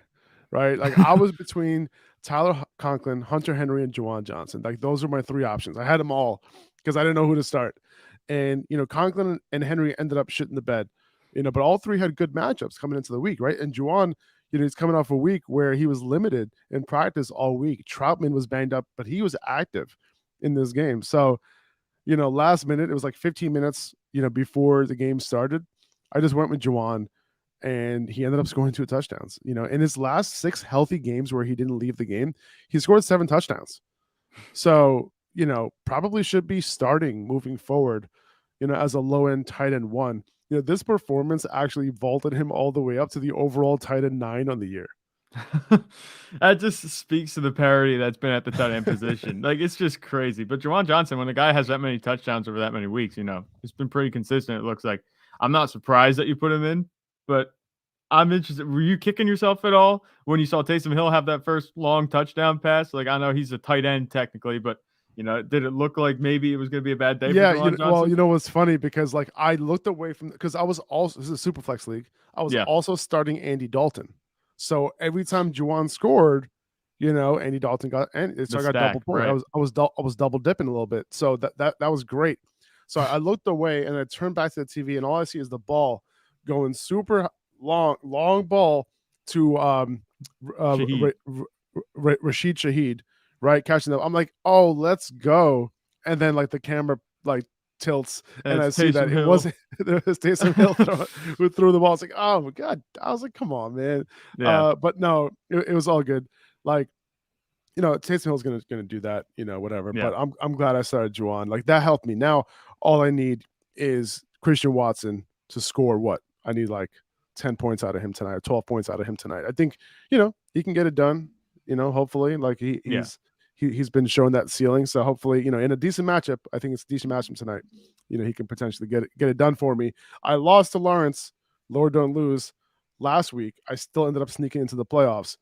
Speaker 1: right? I was between Tyler Conklin, Hunter Henry, and Juwan Johnson. Those are my 3 options. I had them all because I didn't know who to start. And, Conklin and Henry ended up shitting the bed, but all 3 had good matchups coming into the week, right? And Juwan, he's coming off a week where he was limited in practice all week. Troutman was banged up, but he was active in this game. So, last minute, it was 15 minutes, before the game started. I just went with Juwan, and he ended up scoring 2 touchdowns. In his last 6 healthy games where he didn't leave the game, he scored 7 touchdowns. So, probably should be starting moving forward, as a low-end tight end 1. This performance actually vaulted him all the way up to the overall tight end 9 on the year.
Speaker 2: That just speaks to the parity that's been at the tight end position. It's just crazy. But Juwan Johnson, when the guy has that many touchdowns over that many weeks, it's been pretty consistent. It looks like. I'm not surprised that you put him in, but I'm interested. Were you kicking yourself at all when you saw Taysom Hill have that first long touchdown pass? I know he's a tight end technically, but did it look like maybe it was going to be a bad day?
Speaker 1: Yeah,
Speaker 2: for Juwan Johnson?
Speaker 1: what's funny, because I looked away from, because I was also, this is a super flex league. I was also starting Andy Dalton. So every time Juwan scored, Andy Dalton got, and so I got double point. Right. I was double dipping a little bit. So that was great. So I looked away and I turned back to the TV, and all I see is the ball going super long ball to Rashid Shaheed, right, catching them. I'm like, oh, let's go. And then the camera tilts, and I see that it wasn't Taysom Hill who threw the ball. It's oh my god! I was like, come on, man.
Speaker 2: Yeah.
Speaker 1: But no, it was all good. Taysom Hill's gonna do that, whatever. Yeah. But I'm glad I started Juwan. That helped me. Now all I need is Christian Watson to score. What I need 10 points out of him tonight, or 12 points out of him tonight. I think he can get it done. Hopefully, he's been showing that ceiling. So hopefully, in a decent matchup, I think it's a decent matchup tonight. He can potentially get it done for me. I lost to Lawrence. Lord don't lose. Last week, I still ended up sneaking into the playoffs,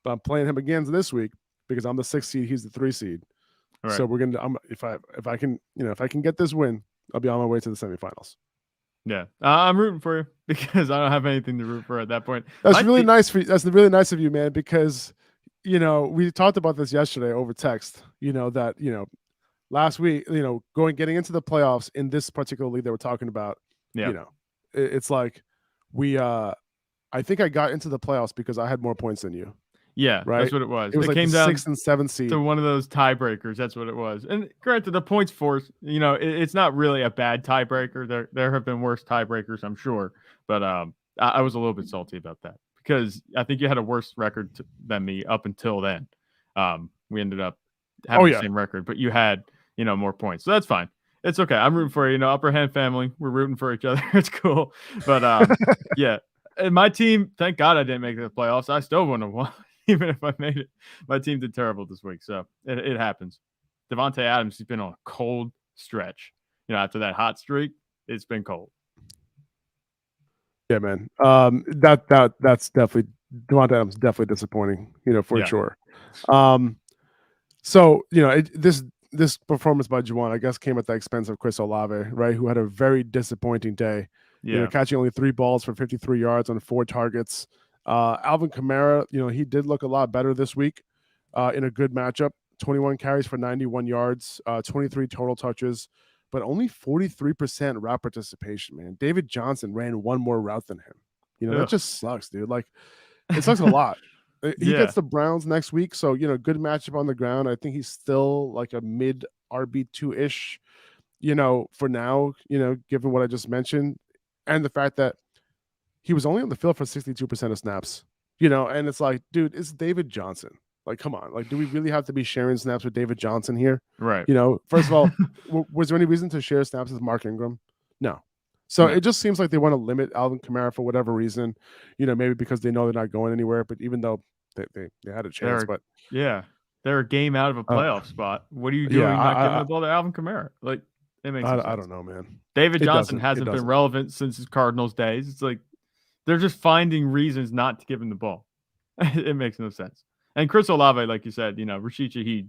Speaker 1: but I'm playing him again this week because I'm the 6th seed. He's the 3 seed. Right. So we're gonna. If I can get this win, I'll be on my way to the semifinals.
Speaker 2: Yeah, I'm rooting for you because I don't have anything to root for at that point.
Speaker 1: That's really nice That's really nice of you, man. Because we talked about this yesterday over text. That last week, getting into the playoffs in this particular league that we're talking about. Yeah. It's like I think I got into the playoffs because I had more points than you.
Speaker 2: Yeah, right? That's what it was.
Speaker 1: It was like came down 6th and 7th seed
Speaker 2: to one of those tiebreakers. That's what it was. And granted, the points force, it's not really a bad tiebreaker. There have been worse tiebreakers, I'm sure. But I was a little bit salty about that because I think you had a worse record than me up until then. We ended up having the same record, but you had more points, so that's fine. It's okay. I'm rooting for you. Upper hand family. We're rooting for each other. It's cool. But yeah. And my team, thank God I didn't make the playoffs. I still wouldn't have won, even if I made it. My team did terrible this week, so it happens. Devontae Adams, he's been on a cold stretch. After that hot streak, it's been cold.
Speaker 1: Yeah, man. That's definitely Devontae Adams. Definitely disappointing. For sure. So this performance by Juwan, I guess, came at the expense of Chris Olave, right? Who had a very disappointing day. Yeah. Catching only 3 balls for 53 yards on 4 targets. Alvin Kamara, he did look a lot better this week in a good matchup. 21 carries for 91 yards, 23 total touches, but only 43% route participation, man. David Johnson ran 1 more route than him. That just sucks, dude. Like, it sucks a lot. He gets the Browns next week, so, good matchup on the ground. I think he's still like a mid RB2-ish, for now, given what I just mentioned. And the fact that he was only on the field for 62% of snaps, and it's like, dude, it's David Johnson. Like, come on. Like, do we really have to be sharing snaps with David Johnson here?
Speaker 2: Right.
Speaker 1: First of all, was there any reason to share snaps with Mark Ingram? No. So it just seems like they want to limit Alvin Kamara for whatever reason, maybe because they know they're not going anywhere, but even though they had a chance,
Speaker 2: they're a game out of a playoff spot. What are you doing not giving the ball to Alvin Kamara? Like, it makes sense.
Speaker 1: I don't know, man.
Speaker 2: David Johnson hasn't been relevant since his Cardinals days. It's like they're just finding reasons not to give him the ball. It makes no sense. And Chris Olave, like you said, Rashid Shaheed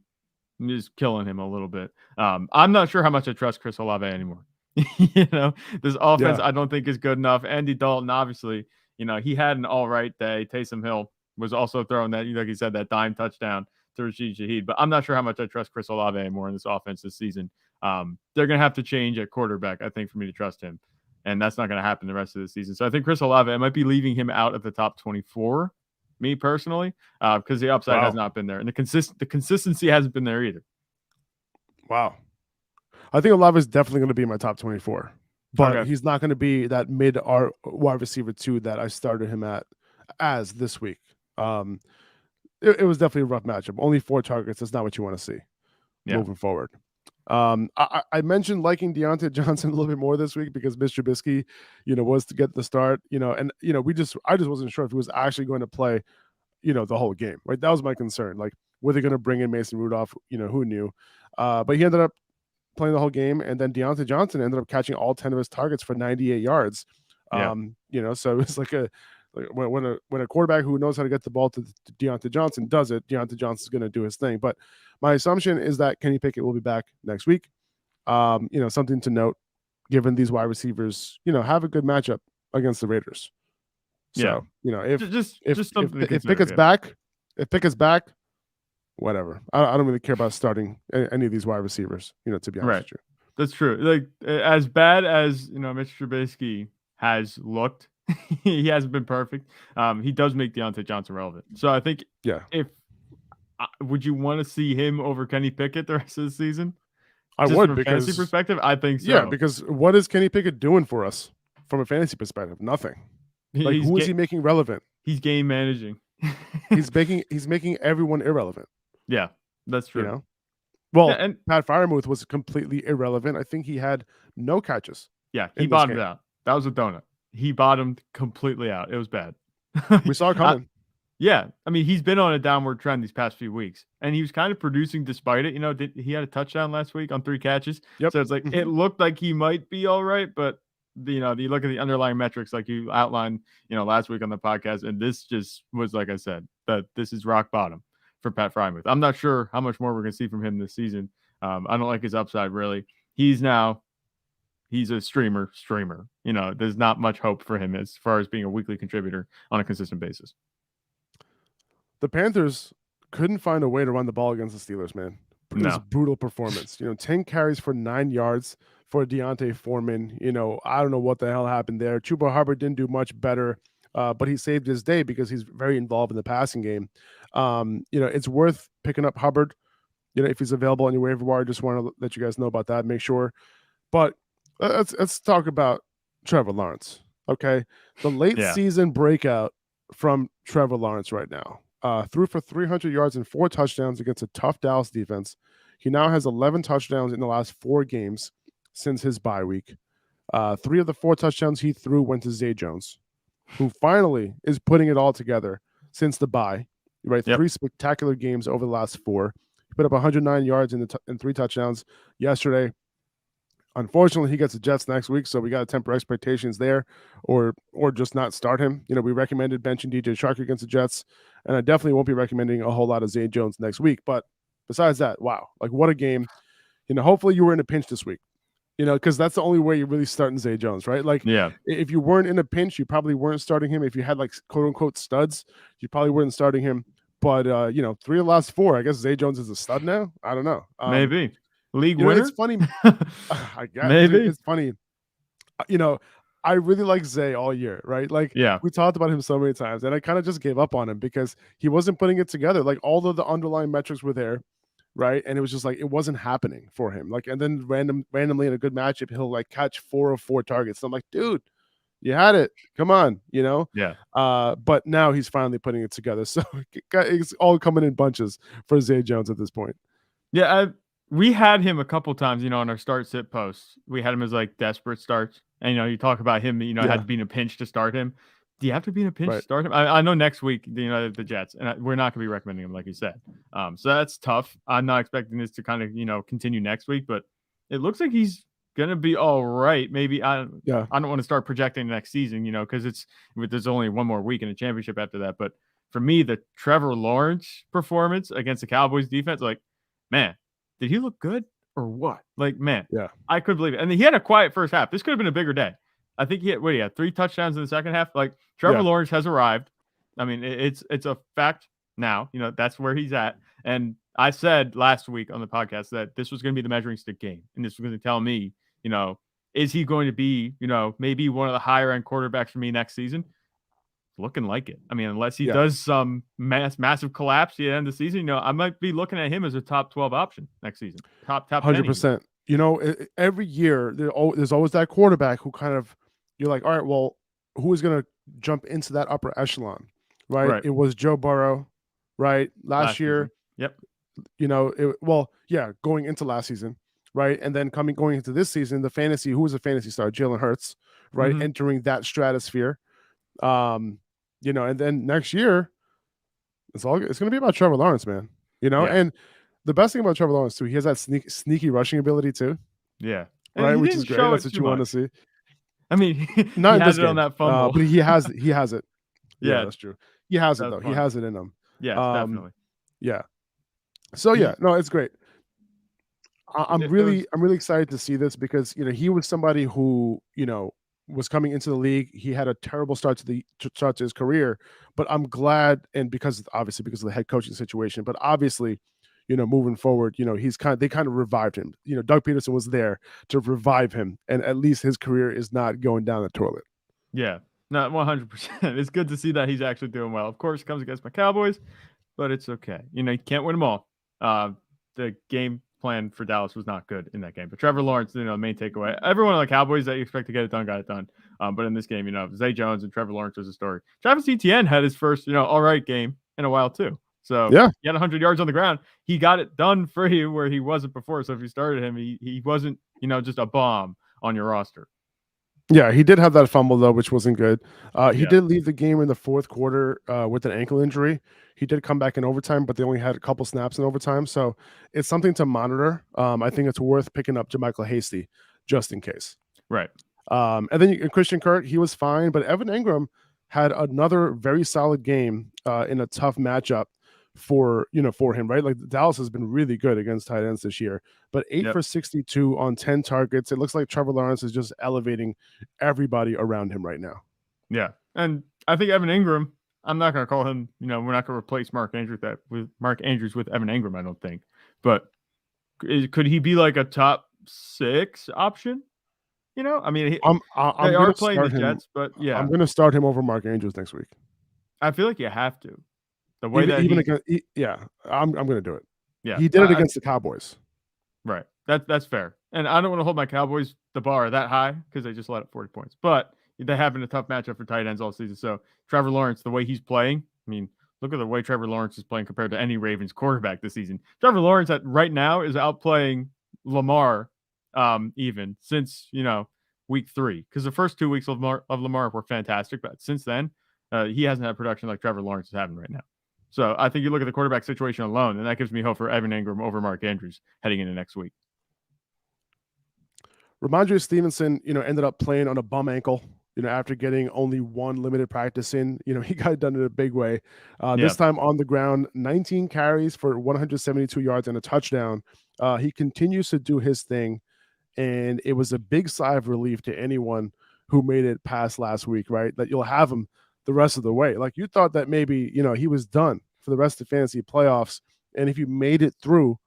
Speaker 2: is killing him a little bit. I'm not sure how much I trust Chris Olave anymore. This offense I don't think is good enough. Andy Dalton, obviously, he had an all right day. Taysom Hill was also throwing that, like you said, that dime touchdown to Rashid Shaheed. But I'm not sure how much I trust Chris Olave anymore in this offense this season. They're going to have to change at quarterback, I think, for me to trust him. And that's not going to happen the rest of the season. So I think Chris Olave, I might be leaving him out of the top 24, me personally, because the upside has not been there. And the consistency hasn't been there either.
Speaker 1: Wow. I think Olave is definitely going to be in my top 24. But he's not going to be that mid wide receiver 2 that I started him as this week. It was definitely a rough matchup. Only 4 targets. That's not what you want to see moving forward. I mentioned liking Diontae Johnson a little bit more this week because Mr. Trubisky, was to get the start, and I just wasn't sure if he was actually going to play, the whole game. Right, that was my concern. Like, were they going to bring in Mason Rudolph? Who knew? But he ended up playing the whole game, and then Diontae Johnson ended up catching all 10 of his targets for 98 yards. So it's like when a quarterback who knows how to get the ball to Diontae Johnson does it, Diontae Johnson's going to do his thing. But my assumption is that Kenny Pickett will be back next week. Something to note, given these wide receivers, have a good matchup against the Raiders. So, if Pickett's back, whatever. I don't really care about starting any of these wide receivers, to be honest with you.
Speaker 2: That's true. Like, as bad as, Mr. Trubisky has looked, he hasn't been perfect. He does make Diontae Johnson relevant. So I think, would you want to see him over Kenny Pickett the rest of the season?
Speaker 1: I would,
Speaker 2: from a fantasy perspective. I think so.
Speaker 1: Yeah, because what is Kenny Pickett doing for us from a fantasy perspective? Nothing. Like, who is he making relevant?
Speaker 2: He's game managing.
Speaker 1: he's making everyone irrelevant.
Speaker 2: Yeah, that's true.
Speaker 1: Well, and Pat Freiermuth was completely irrelevant. I think he had no catches.
Speaker 2: Yeah, he bottomed out. That was a donut. He bottomed completely out. It was bad.
Speaker 1: We saw it coming.
Speaker 2: Yeah, I mean, he's been on a downward trend these past few weeks, and he was kind of producing despite it. He had a touchdown last week on 3 catches,
Speaker 1: Yep.
Speaker 2: so it's like it looked like he might be all right, but you look at the underlying metrics like you outlined, last week on the podcast, and this just was, like I said, that this is rock bottom for Pat Frymouth. I'm not sure how much more we're going to see from him this season. I don't like his upside really. He's a streamer. There's not much hope for him as far as being a weekly contributor on a consistent basis.
Speaker 1: The Panthers couldn't find a way to run the ball against the Steelers, man. It was a brutal performance. 10 carries for 9 yards for Deontay Foreman. I don't know what the hell happened there. Chuba Hubbard didn't do much better, but he saved his day because he's very involved in the passing game. It's worth picking up Hubbard, if he's available on your waiver wire. Just want to let you guys know about that. Make sure. But let's talk about Trevor Lawrence, okay? The late season breakout from Trevor Lawrence right now. Threw for 300 yards and 4 touchdowns against a tough Dallas defense. He now has 11 touchdowns in the last 4 games since his bye week. 3 of the 4 touchdowns he threw went to Zay Jones, who finally is putting it all together since the bye. Right,
Speaker 2: Yep.
Speaker 1: 3 spectacular games over the last 4. He put up 109 yards and 3 touchdowns yesterday. Unfortunately, he gets the Jets next week, so we got to temper expectations there, or just not start him. We recommended benching DJ Chark against the Jets, and I definitely won't be recommending a whole lot of Zay Jones next week. But besides that, wow, like what a game! Hopefully you were in a pinch this week, because that's the only way you're really starting Zay Jones, right? Like, if you weren't in a pinch, you probably weren't starting him. If you had like quote unquote studs, you probably weren't starting him. But 3 of the last 4, I guess Zay Jones is a stud now. I don't know.
Speaker 2: Maybe. League winner?
Speaker 1: It's funny. I guess.
Speaker 2: Maybe.
Speaker 1: It's funny. I really like Zay all year, right? Like, we talked about him so many times, and I kind of just gave up on him because he wasn't putting it together. Like, all of the underlying metrics were there, right? And it was just like, it wasn't happening for him. Like, and then randomly in a good matchup, he'll like catch 4 of 4 targets. And I'm like, dude, you had it. Come on,
Speaker 2: Yeah.
Speaker 1: But now he's finally putting it together. So it's all coming in bunches for Zay Jones at this point.
Speaker 2: Yeah, we had him a couple times, on our start-sit posts. We had him as like desperate starts. And, you talk about him, had to be in a pinch to start him. Do you have to be in a pinch to start him? I know next week, the Jets, and we're not going to be recommending him, like you said. So that's tough. I'm not expecting this to kind of, continue next week, but it looks like he's going to be all right. Maybe I don't want to start projecting next season, because there's only one more week in the championship after that. But for me, the Trevor Lawrence performance against the Cowboys defense, like, man, did he look good or what? Like, man, I couldn't believe it. And he had a quiet first half. This could have been a bigger day. I think he had 3 touchdowns in the second half. Like, Trevor Lawrence has arrived. I mean, it's a fact now. That's where he's at. And I said last week on the podcast that this was going to be the measuring stick game. And this was going to tell me, is he going to be, maybe one of the higher end quarterbacks for me next season? Looking like it. I mean, unless he does some massive collapse at the end of the season, I might be looking at him as a top 12 option next season. Top
Speaker 1: 100%. Every year there's always that quarterback who kind of, you're like, all right, well, who is going to jump into that upper echelon, right? It was Joe Burrow, right? Last year.
Speaker 2: Season. Yep.
Speaker 1: Going into last season, right? And then going into this season, who was a fantasy star? Jalen Hurts, right?
Speaker 2: Mm-hmm.
Speaker 1: Entering that stratosphere. And then next year, it's going to be about Trevor Lawrence, man. And the best thing about Trevor Lawrence too, he has that sneaky rushing ability too.
Speaker 2: Yeah,
Speaker 1: right, which is great. That's what you want to see.
Speaker 2: I mean, he has it on that fumble,
Speaker 1: but he has it. Yeah, that's true. He has it though.
Speaker 2: Fun.
Speaker 1: He has it in him.
Speaker 2: Yeah, definitely.
Speaker 1: Yeah. So no, it's great. I'm really excited to see this because he was somebody who was coming into the league. He had a terrible start to his career, but I'm glad, and because of the head coaching situation, but obviously, moving forward, they kind of revived him. Doug Peterson was there to revive him, and at least his career is not going down the toilet.
Speaker 2: Yeah, no, 100%. It's good to see that he's actually doing well. Of course, it comes against my Cowboys, but it's okay. You can't win them all. The game plan for Dallas was not good in that game. But Trevor Lawrence, the main takeaway. Everyone on the Cowboys that you expect to get it done got it done. But in this game, Zay Jones and Trevor Lawrence was a story. Travis Etienne had his first, all right game in a while too. So he had 100 yards on the ground. He got it done for you where he wasn't before. So if you started him, he wasn't, just a bomb on your roster.
Speaker 1: Yeah, he did have that fumble though, which wasn't good. He
Speaker 2: Yeah.
Speaker 1: did leave the game in the fourth quarter with an ankle injury. He did come back in overtime, but they only had a couple snaps in overtime, so it's something to monitor. I think it's worth picking up Jermichael Hasty just in case.
Speaker 2: Right.
Speaker 1: And then Christian Kirk, he was fine, but Evan Ingram had another very solid game in a tough matchup for him, right? Like Dallas has been really good against tight ends this year, but 8
Speaker 2: Yep.
Speaker 1: for 62 on 10 targets. It looks like Trevor Lawrence is just elevating everybody around him right now.
Speaker 2: Yeah. And I think Evan Ingram, I'm not going to call him, we're not going to replace Mark Andrews with Evan Ingram, I don't think. But could he be like a top 6 option? I mean,
Speaker 1: I'm
Speaker 2: they
Speaker 1: going
Speaker 2: are
Speaker 1: to
Speaker 2: playing
Speaker 1: start
Speaker 2: the
Speaker 1: him.
Speaker 2: Jets, but yeah,
Speaker 1: I'm going to start him over Mark Andrews next week.
Speaker 2: I feel like you have to. The way
Speaker 1: Even
Speaker 2: that
Speaker 1: against, yeah, I'm going to do it.
Speaker 2: yeah,
Speaker 1: He did it against the Cowboys.
Speaker 2: Right. That's fair. And I don't want to hold my Cowboys the bar that high because they just let up 40 points. But they have been a tough matchup for tight ends all season. So Trevor Lawrence, the way he's playing, I mean, look at the way Trevor Lawrence is playing compared to any Ravens quarterback this season. Trevor Lawrence right now is outplaying Lamar even since, week 3. Because the first 2 weeks of Lamar were fantastic. But since then, he hasn't had production like Trevor Lawrence is having right now. So I think you look at the quarterback situation alone, and that gives me hope for Evan Ingram over Mark Andrews heading into next week.
Speaker 1: Rhamondre Stevenson, ended up playing on a bum ankle, after getting only one limited practice in. He got it done in a big way. This time on the ground, 19 carries for 172 yards and a touchdown. He continues to do his thing, and it was a big sigh of relief to anyone who made it past last week, right? That you'll have him the rest of the way. Like you thought that maybe, he was done for the rest of the fantasy playoffs. And if you made it through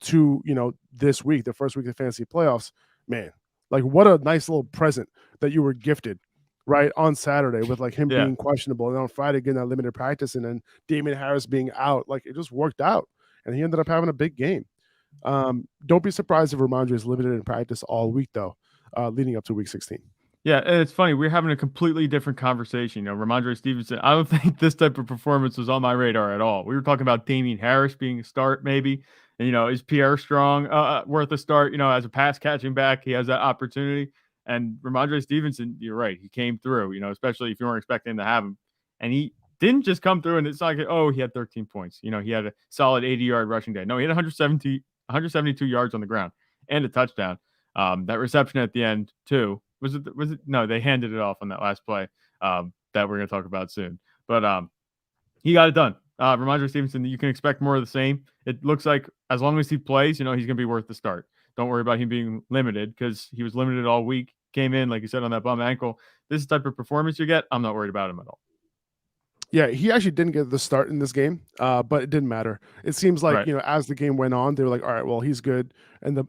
Speaker 1: to, this week, the first week of the fantasy playoffs, man, like what a nice little present that you were gifted, right, on Saturday with like him being questionable, and on Friday getting that limited practice, and then Damian Harris being out. Like it just worked out, and he ended up having a big game. Don't be surprised if Rhamondre is limited in practice all week, though, leading up to week 16.
Speaker 2: Yeah, and it's funny. We're having a completely different conversation. Rhamondre Stevenson, I don't think this type of performance was on my radar at all. We were talking about Damian Harris being a start, maybe. And, is Pierre Strong worth a start? As a pass catching back, he has that opportunity. And Rhamondre Stevenson, you're right. He came through, especially if you weren't expecting to have him. And he didn't just come through and it's not like, he had 13 points. He had a solid 80-yard rushing day. No, he had 172 yards on the ground and a touchdown. That reception at the end, too. Was it? No, they handed it off on that last play that we're going to talk about soon. But he got it done. Rhamondre Stevenson, you can expect more of the same. It looks like as long as he plays, he's going to be worth the start. Don't worry about him being limited because he was limited all week. Came in, like you said, on that bum ankle. This is the type of performance you get. I'm not worried about him at all.
Speaker 1: Yeah, he actually didn't get the start in this game, but it didn't matter. It seems like,
Speaker 2: Right.
Speaker 1: As the game went on, they were like, all right, well, he's good. And the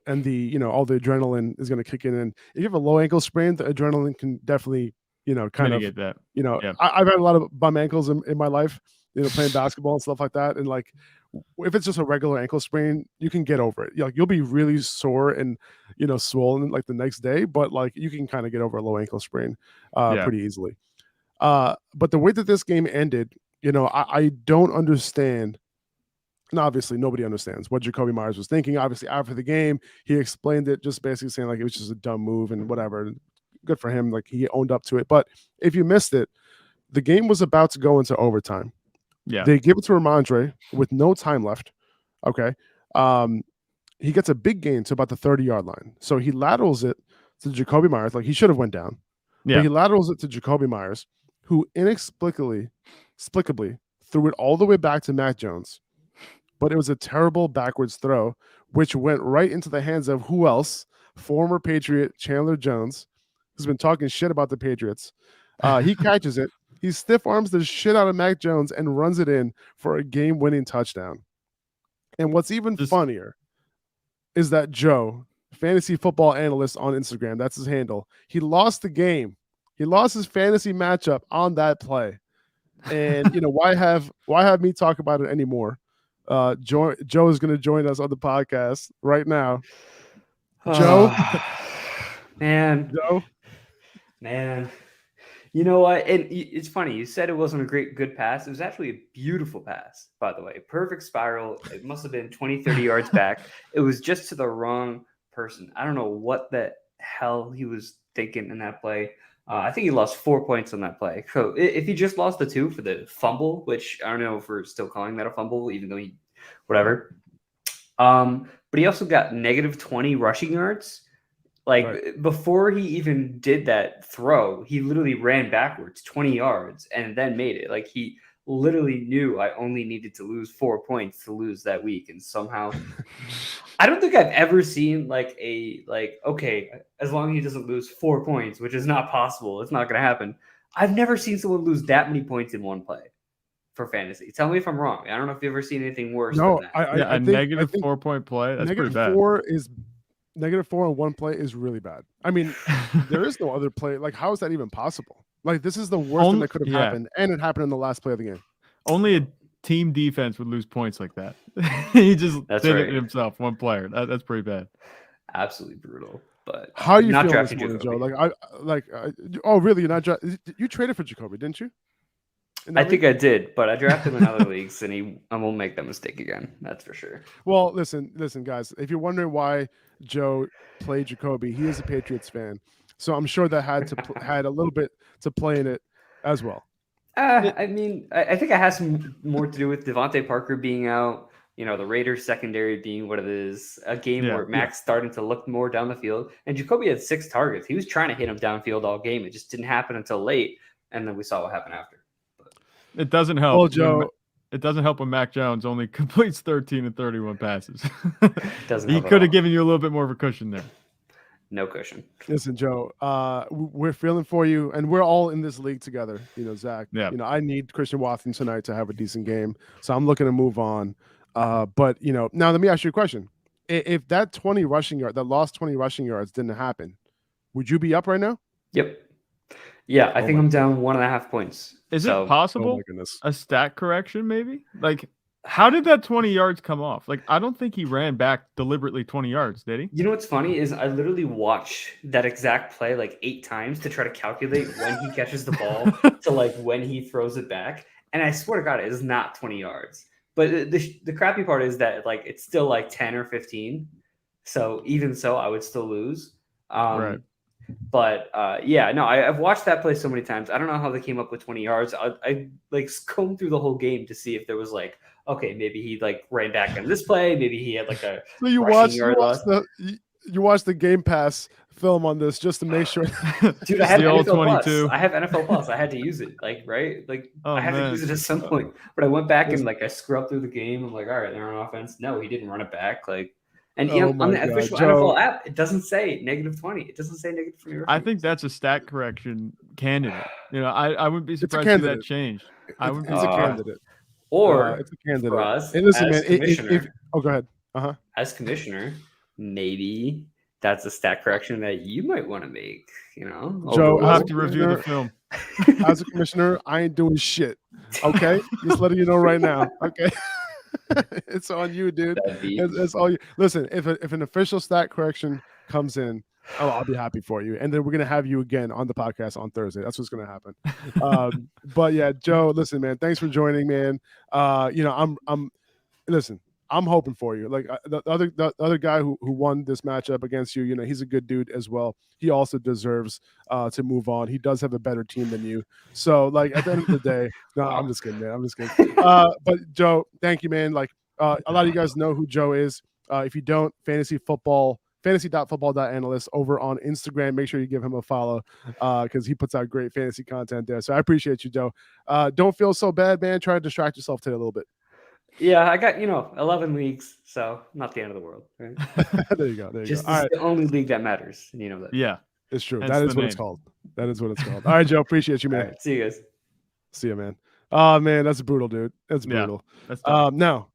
Speaker 1: all the adrenaline is going to kick in. And if you have a low ankle sprain, the adrenaline can definitely, kind
Speaker 2: Mitigate
Speaker 1: of,
Speaker 2: that. Yeah.
Speaker 1: I've had a lot of bum ankles in my life, playing basketball and stuff like that. And like, if it's just a regular ankle sprain, you can get over it. You'll be really sore and, swollen like the next day, but like you can kind of get over a low ankle sprain pretty easily. But the way that this game ended, I don't understand. And obviously, nobody understands what Jacoby Myers was thinking. Obviously, after the game, he explained it, just basically saying like it was just a dumb move and whatever. Good for him. Like he owned up to it. But if you missed it, the game was about to go into overtime.
Speaker 2: Yeah.
Speaker 1: They give it to Rhamondre with no time left. Okay. He gets a big gain to about the 30-yard line. So he laterals it to Jacoby Myers. Like he should have went down.
Speaker 2: Yeah.
Speaker 1: But he laterals it to Jacoby Myers, who inexplicably threw it all the way back to Mac Jones. But it was a terrible backwards throw, which went right into the hands of who else? Former Patriot Chandler Jones, who's been talking shit about the Patriots. He catches it. He stiff arms the shit out of Mac Jones and runs it in for a game-winning touchdown. And what's even funnier is that Joe, fantasy football analyst on Instagram, that's his handle, he lost the game. He lost his fantasy matchup on that play. And why have me talk about it anymore? Joe is going to join us on the podcast right now. Joe,
Speaker 3: man,
Speaker 1: Joe,
Speaker 3: man. You know what? And it's funny. You said it wasn't a good pass. It was actually a beautiful pass, by the way. Perfect spiral. It must have been 20, 30 yards back. It was just to the wrong person. I don't know what the hell he was thinking in that play. I think he lost 4 points on that play. So if he just lost the 2 for the fumble, which I don't know if we're still calling that a fumble, even though whatever. But he also got negative 20 rushing yards. Like before he even did that throw, he literally ran backwards 20 yards and then made it. Like he literally knew I only needed to lose 4 points to lose that week. And somehow I don't think I've ever seen okay, as long as he doesn't lose 4 points, which is not possible. It's not going to happen. I've never seen someone lose that many points in one play for fantasy. Tell me if I'm wrong. I don't know if you've ever seen anything worse than that.
Speaker 1: I think,
Speaker 2: negative 4 point play. That's pretty bad.
Speaker 1: Negative 4 on one play is really bad. I mean, there is no other play. Like, how is that even possible? Like, this is the worst thing that could have happened, and it happened in the last play of the game.
Speaker 2: Only a team defense would lose points like that. He just did it himself, one player. That's pretty bad.
Speaker 3: Absolutely brutal. But
Speaker 1: how are you feeling this morning, Joe? Oh, really? You're not you traded for Jacoby, didn't you?
Speaker 3: I think I did, but I drafted him in other leagues, and I won't make that mistake again. That's for sure.
Speaker 1: Well, listen, guys. If you're wondering why Joe played Jacoby, he is a Patriots fan, so I'm sure that had a little bit to play in it as well.
Speaker 3: I mean, I think it has some more to do with Devontae Parker being out. You know, the Raiders secondary being what it is. A game where Mac's starting to look more down the field, and Jacoby had 6 targets. He was trying to hit him downfield all game. It just didn't happen until late, and then we saw what happened after.
Speaker 2: It doesn't help.
Speaker 1: Well, Joe,
Speaker 2: it doesn't help when Mac Jones only completes 13 and 31 passes.
Speaker 3: He
Speaker 2: could have given you a little bit more of a cushion there.
Speaker 3: No cushion.
Speaker 1: Listen, Joe, we're feeling for you, and we're all in this league together. You know, Zach.
Speaker 2: Yeah.
Speaker 1: You know, I need Christian Watson tonight to have a decent game, so I'm looking to move on. But you know, now let me ask you a question: if that lost 20 rushing yards didn't happen, would you be up right now?
Speaker 3: Yep. Yeah, I think I'm down 1.5 points.
Speaker 2: Is it possible?
Speaker 1: Oh my goodness.
Speaker 2: A stat correction, maybe? Like, how did that 20 yards come off? Like, I don't think he ran back deliberately 20 yards, did he?
Speaker 3: You know what's funny is I literally watch that exact play like 8 times to try to calculate when he catches the ball to like when he throws it back. And I swear to God, it is not 20 yards. But the crappy part is that like it's still like 10 or 15. So even so, I would still lose.
Speaker 2: Right.
Speaker 3: But I've watched that play so many times. I don't know how they came up with 20 yards. I like combed through the whole game to see if there was like, okay, maybe he like ran back on this play. Maybe he had like a.
Speaker 1: So you watched the Game Pass film on this just to make sure.
Speaker 3: Dude, I had NFL Plus. I have NFL Plus. I had to use it. Like, right? Like, I had to use it at some point. But I went back and like I scrubbed through the game. I'm like, all right, they're on offense. No, he didn't run it back. Like. And on the official NFL app, it doesn't say negative 20. It doesn't say negative 20.
Speaker 2: I think that's a stat correction candidate. You know, I wouldn't be surprised if that changed.
Speaker 1: It's a candidate.
Speaker 3: Or
Speaker 1: it's a candidate.
Speaker 3: For us,
Speaker 1: and listen,
Speaker 3: as commissioner,
Speaker 1: go ahead.
Speaker 3: As commissioner, maybe that's a stat correction that you might want to make. You know,
Speaker 1: Joe,
Speaker 2: I'll have to review the film.
Speaker 1: As a commissioner, I ain't doing shit. Okay, just letting you know right now. Okay. It's on you, dude. It's all you. Listen, if an official stat correction comes in, I'll be happy for you. And then we're gonna have you again on the podcast on Thursday. That's what's gonna happen. But yeah, Joe, listen, man, thanks for joining, man. You know, I'm hoping for you. Like the other guy who won this matchup against you, you know, he's a good dude as well. He also deserves to move on. He does have a better team than you. So like at the end of the day, no, I'm just kidding, man. I'm just kidding. But Joe, thank you, man. Like a lot of you guys know who Joe is. If you don't, fantasy.football.analyst over on Instagram. Make sure you give him a follow because he puts out great fantasy content there. So I appreciate you, Joe. Don't feel so bad, man. Try to distract yourself today a little bit.
Speaker 3: Yeah, I got 11 leagues, so not the end of the world. Right?
Speaker 1: There you go.
Speaker 3: Just the only league that matters, and you know that.
Speaker 2: Yeah,
Speaker 1: it's true. That is what it's called. That is what it's called. All right, Joe. Appreciate you, man.
Speaker 3: Right, see you guys.
Speaker 1: See you, man. Oh man, that's brutal, dude. That's brutal.
Speaker 2: That's
Speaker 1: now,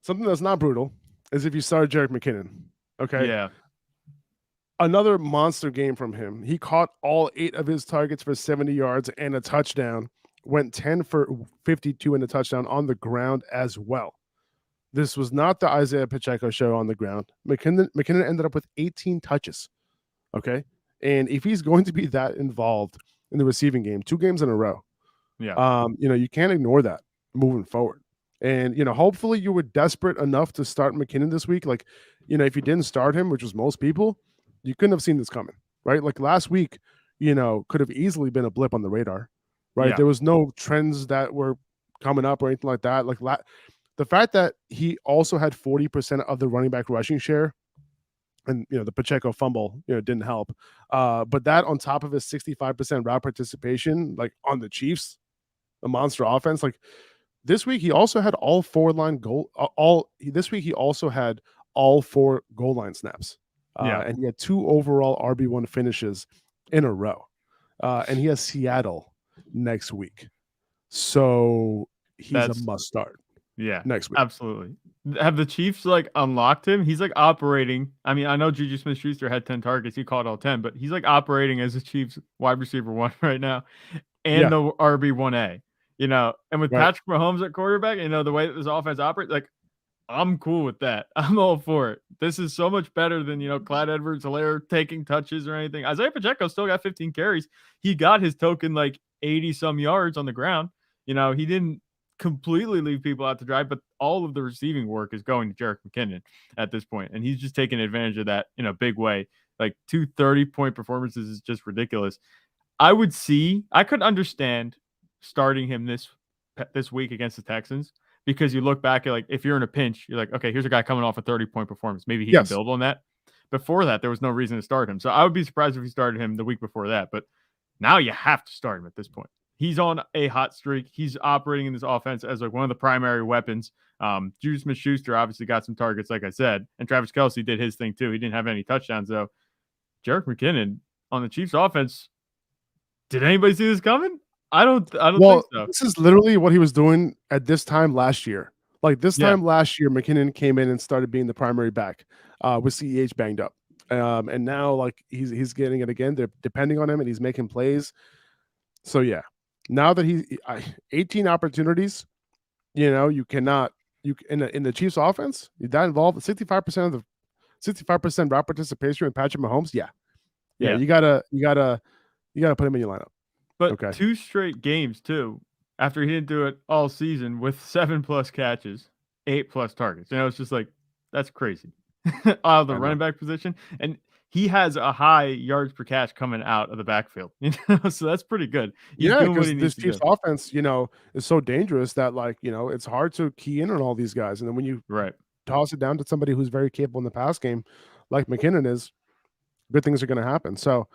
Speaker 1: something that's not brutal is if you start Jerick McKinnon. Okay.
Speaker 2: Yeah.
Speaker 1: Another monster game from him. He caught all 8 of his targets for 70 yards and a touchdown. Went 10 for 52 and a touchdown on the ground as well. This was not the Isaiah Pacheco show on the ground. McKinnon ended up with 18 touches. Okay. And if he's going to be that involved in the receiving game, 2 games in a row, you know, you can't ignore that moving forward. And, you know, hopefully you were desperate enough to start McKinnon this week. Like, you know, if you didn't start him, which was most people, you couldn't have seen this coming. right? Like last week, could have easily been a blip on the radar, right?
Speaker 2: Yeah.
Speaker 1: There was no trends that were coming up or anything like that. Like the fact that he also had 40% of the running back rushing share, and the Pacheco fumble, didn't help. But that on top of his 65% route participation, like on the Chiefs, a monster offense, like this week he also had all 4 line goal. This week he also had all 4 goal line snaps. And he had 2 overall RB1 finishes in a row. And he has Seattle next week, so he's a must start.
Speaker 2: Yeah,
Speaker 1: next week.
Speaker 2: Absolutely. Have the Chiefs like unlocked him? He's like operating. I mean, I know Juju Smith-Schuster had 10 targets. He caught all 10, but he's like operating as a Chiefs wide receiver 1 right now, and the RB1A. And with Patrick Mahomes at quarterback, the way that this offense operates, like I'm cool with that. I'm all for it. This is so much better than Clyde Edwards-Helaire taking touches or anything. Isaiah Pacheco still got 15 carries. He got his token like 80 some yards on the ground. He didn't completely leave people out to dry, but all of the receiving work is going to Jerick McKinnon at this point, and he's just taking advantage of that in a big way. Like 2 30-point performances is just ridiculous. I could understand starting him this week against the Texans, because you look back at, like, if you're in a pinch, you're like, okay, here's a guy coming off a 30-point performance. Maybe he can build on that. Before that, there was no reason to start him. So I would be surprised if you started him the week before that, but now you have to start him at this point. He's on a hot streak. He's operating in this offense as like one of the primary weapons. Juju Smith-Schuster obviously got some targets, like I said, and Travis Kelce did his thing too. He didn't have any touchdowns though. Jerick McKinnon on the Chiefs offense. Did anybody see this coming? I don't think so.
Speaker 1: This is literally what he was doing at this time last year. Like this time last year, McKinnon came in and started being the primary back with CEH banged up. And now like he's getting it again. They're depending on him and he's making plays. So yeah. Now that he 18 opportunities, you cannot in the Chiefs offense, that involved 65% route participation with Patrick Mahomes. Yeah. You gotta put him in your lineup.
Speaker 2: But 2 straight games too, after he didn't do it all season with 7+ catches, 8+ targets. It's just like, that's crazy. Out of the running back position, and he has a high yards per catch coming out of the backfield. So that's pretty good. He's doing what he needs
Speaker 1: this Chiefs offense, is so dangerous that it's hard to key in on all these guys, and then when you toss it down to somebody who's very capable in the pass game, like McKinnon is, good things are going to happen. So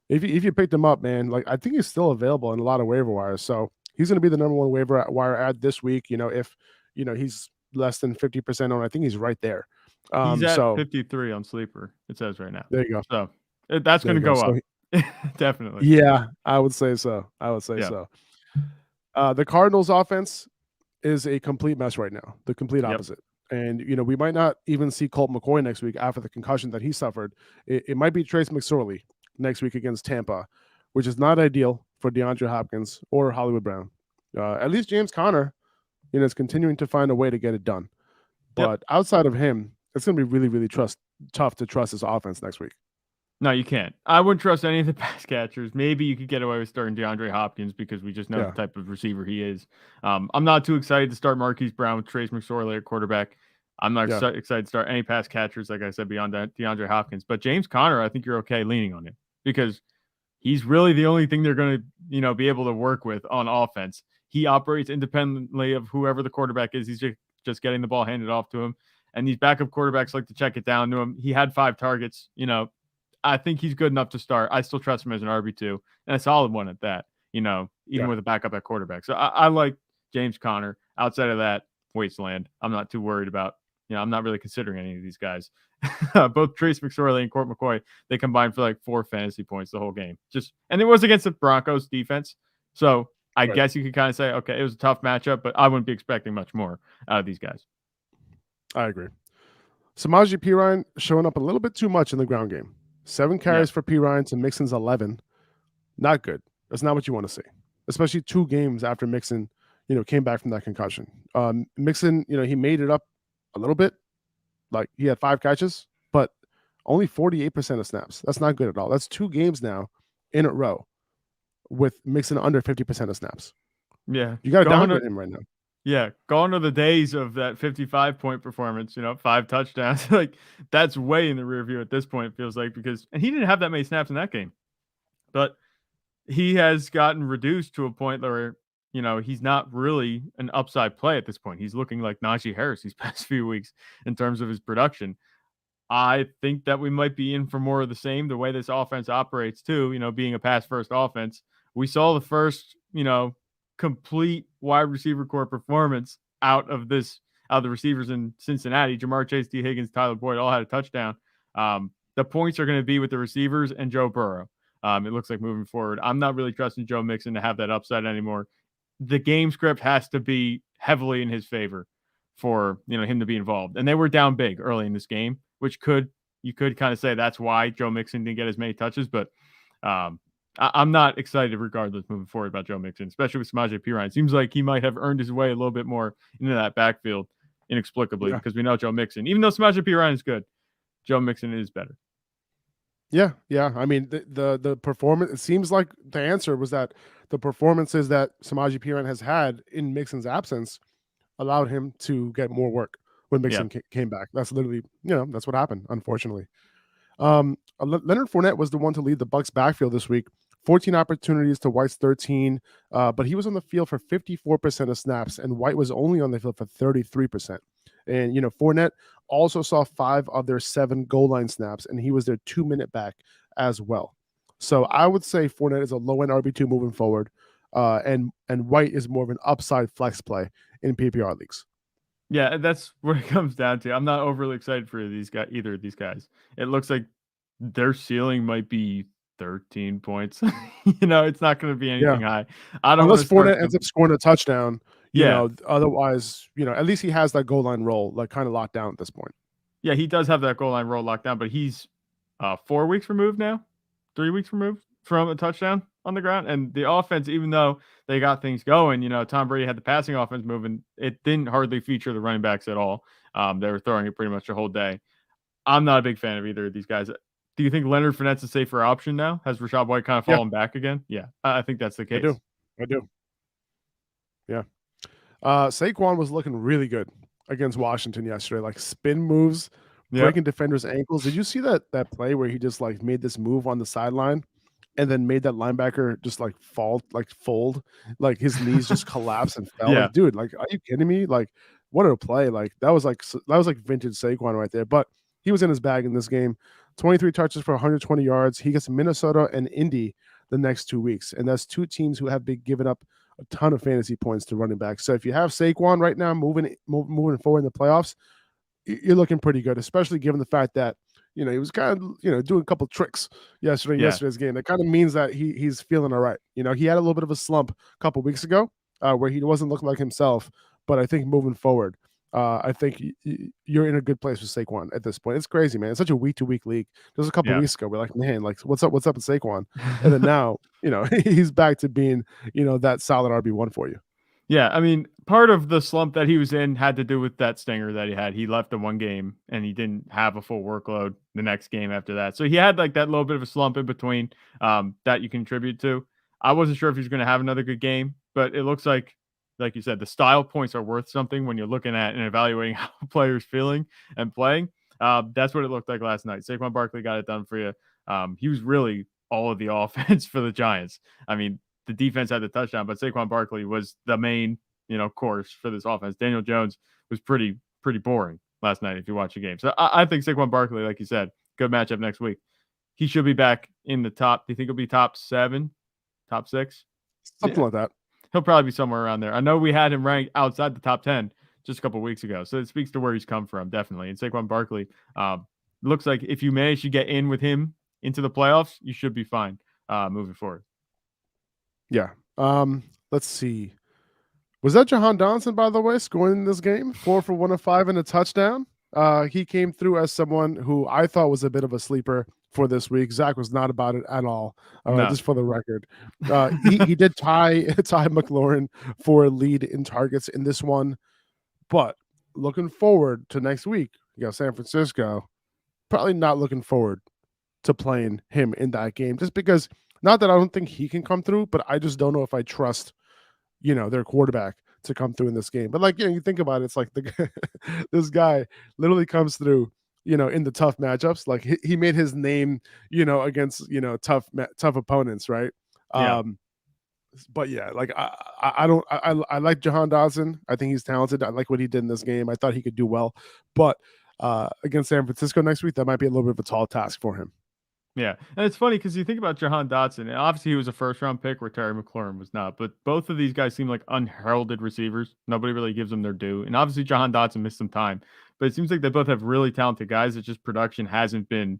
Speaker 1: if you picked him up, man, like I think he's still available in a lot of waiver wires. So he's going to be the number 1 waiver wire ad this week. If he's less than 50% on, I think he's right there.
Speaker 2: He's at 53 on Sleeper, it says right now.
Speaker 1: There you go.
Speaker 2: So that's going to go up. Definitely.
Speaker 1: Yeah, I would say so. So. The Cardinals offense is a complete mess right now. The complete opposite. And, we might not even see Colt McCoy next week after the concussion that he suffered. It might be Trace McSorley next week against Tampa, which is not ideal for DeAndre Hopkins or Hollywood Brown. At least James Conner, is continuing to find a way to get it done. But outside of him, it's going to be really, really tough to trust his offense next week.
Speaker 2: No, you can't. I wouldn't trust any of the pass catchers. Maybe you could get away with starting DeAndre Hopkins because we just know the type of receiver he is. I'm not too excited to start Marquise Brown with Trace McSorley at quarterback. I'm not excited to start any pass catchers, like I said, beyond that, DeAndre Hopkins. But James Conner, I think you're okay leaning on him because he's really the only thing they're going to, be able to work with on offense. He operates independently of whoever the quarterback is. He's just getting the ball handed off to him. And these backup quarterbacks like to check it down to him. He had 5 targets. I think he's good enough to start. I still trust him as an RB2 and a solid one at that, even with a backup at quarterback. So I like James Conner. Outside of that, wasteland. I'm not too worried about, I'm not really considering any of these guys. Both Trace McSorley and Colt McCoy, they combined for like 4 fantasy points the whole game. And it was against the Broncos defense. So I guess you could kind of say, okay, it was a tough matchup, but I wouldn't be expecting much more out of these guys.
Speaker 1: I agree. Samaje Perine showing up a little bit too much in the ground game. 7 carries for Perine to Mixon's 11. Not good. That's not what you want to see, especially 2 games after Mixon, came back from that concussion. Mixon, he made it up a little bit. Like he had 5 catches, but only 48% of snaps. That's not good at all. That's 2 games now in a row with Mixon under 50% of snaps.
Speaker 2: Yeah.
Speaker 1: You got to downgrade him right now.
Speaker 2: Yeah, gone are the days of that 55-point performance, 5 touchdowns. Like, that's way in the rear view at this point, it feels like, and he didn't have that many snaps in that game. But he has gotten reduced to a point where, he's not really an upside play at this point. He's looking like Najee Harris these past few weeks in terms of his production. I think that we might be in for more of the same, the way this offense operates too, being a pass first offense. We saw the first, complete wide receiver core performance out of the receivers in Cincinnati. Jamar Chase, D. Higgins, Tyler Boyd all had a touchdown. The points are going to be with the receivers and Joe Burrow. It looks like moving forward. I'm not really trusting Joe Mixon to have that upside anymore. The game script has to be heavily in his favor for him to be involved. And they were down big early in this game, which you could kind of say that's why Joe Mixon didn't get as many touches. But I'm not excited regardless moving forward about Joe Mixon, especially with Samaje Perine. Seems like he might have earned his way a little bit more into that backfield inexplicably because we know Joe Mixon, even though Samaje Perine is good, Joe Mixon is better.
Speaker 1: Yeah. I mean, the performance, it seems like the answer was that the performances that Samaje Perine has had in Mixon's absence allowed him to get more work when Mixon came back. That's literally, that's what happened, unfortunately. Leonard Fournette was the one to lead the Bucs backfield this week. 14 opportunities to White's 13, but he was on the field for 54% of snaps, and White was only on the field for 33%. And, Fournette also saw 5 of their 7 goal line snaps, and he was their 2-minute back as well. So I would say Fournette is a low-end RB2 moving forward, and White is more of an upside flex play in PPR leagues.
Speaker 2: Yeah, that's what it comes down to. I'm not overly excited for either of these guys. It looks like their ceiling might be 13 points. It's not going to be anything high. I don't
Speaker 1: unless Fournette ends up scoring a touchdown. Otherwise, at least he has that goal line roll like kind of locked down at this point.
Speaker 2: Yeah, he does have that goal line roll locked down, but he's 4 weeks removed now, 3 weeks removed from a touchdown on the ground. And the offense, even though they got things going, Tom Brady had the passing offense moving, it didn't hardly feature the running backs at all. They were throwing it pretty much the whole day. I'm not a big fan of either of these guys. Do you think Leonard Fournette's a safer option now? Has Rachaad White kind of fallen back again? Yeah, I think that's the case.
Speaker 1: I do. Yeah. Saquon was looking really good against Washington yesterday, like spin moves, breaking defenders' ankles. Did you see that play where he just like made this move on the sideline and then made that linebacker just like fold, like his knees just collapsed and fell? Like, dude, like, are you kidding me? Like, what a play. Like that was like vintage Saquon right there. But he was in his bag in this game. 23 touches for 120 yards. He gets Minnesota and Indy the next 2 weeks. And that's 2 teams who have been giving up a ton of fantasy points to running back. So if you have Saquon right now moving forward in the playoffs, you're looking pretty good, especially given the fact that, he was kind of, doing a couple tricks yesterday's game. That kind of means that he's feeling all right. He had a little bit of a slump a couple weeks ago where he wasn't looking like himself. But I think moving forward, I think you're in a good place with Saquon at this point. It's crazy, man. It's such a week-to-week league. Just a couple weeks ago, we're like, man, like what's up with Saquon? And then now, he's back to being, that solid RB1 for you.
Speaker 2: Yeah, I mean, part of the slump that he was in had to do with that stinger that he had. He left the one game and he didn't have a full workload the next game after that. So he had like that little bit of a slump in between that you contribute to. I wasn't sure if he was going to have another good game, but it looks like you said, the style points are worth something when you're looking at and evaluating how a player's feeling and playing. That's what it looked like last night. Saquon Barkley got it done for you. He was really all of the offense for the Giants. I mean, the defense had the touchdown, but Saquon Barkley was the main, course for this offense. Daniel Jones was pretty boring last night if you watch the game. So I think Saquon Barkley, like you said, good matchup next week. He should be back in the top. Do you think he'll be top 7, top 6?
Speaker 1: Something like that.
Speaker 2: He'll probably be somewhere around there. I know we had him ranked outside the top 10 just a couple of weeks ago. So it speaks to where he's come from, definitely. And Saquon Barkley looks like if you manage to get in with him into the playoffs, you should be fine moving forward.
Speaker 1: Yeah. Let's see. Was that Jahan Dotson, by the way, scoring in this game? 4 for 105 and a touchdown. He came through as someone who I thought was a bit of a sleeper for this week. Zach was not about it at all, just for the record. He did tie McLaurin for a lead in targets in this one. But looking forward to next week, you got San Francisco. Probably not looking forward to playing him in that game, just because, not that I don't think he can come through, but I just don't know if I trust, their quarterback to come through in this game. But like, you think about it, it's like this guy literally comes through, in the tough matchups. Like he made his name, against, tough opponents, right?
Speaker 2: Yeah.
Speaker 1: But yeah, like I like Jahan Dotson. I think he's talented. I like what he did in this game. I thought he could do well, but against San Francisco next week, that might be a little bit of a tall task for him.
Speaker 2: Yeah, and it's funny because you think about Jahan Dotson, and obviously he was a first-round pick where Terry McLaurin was not, but both of these guys seem like unheralded receivers. Nobody really gives them their due, and obviously Jahan Dotson missed some time, but it seems like they both have really talented guys. That just production hasn't been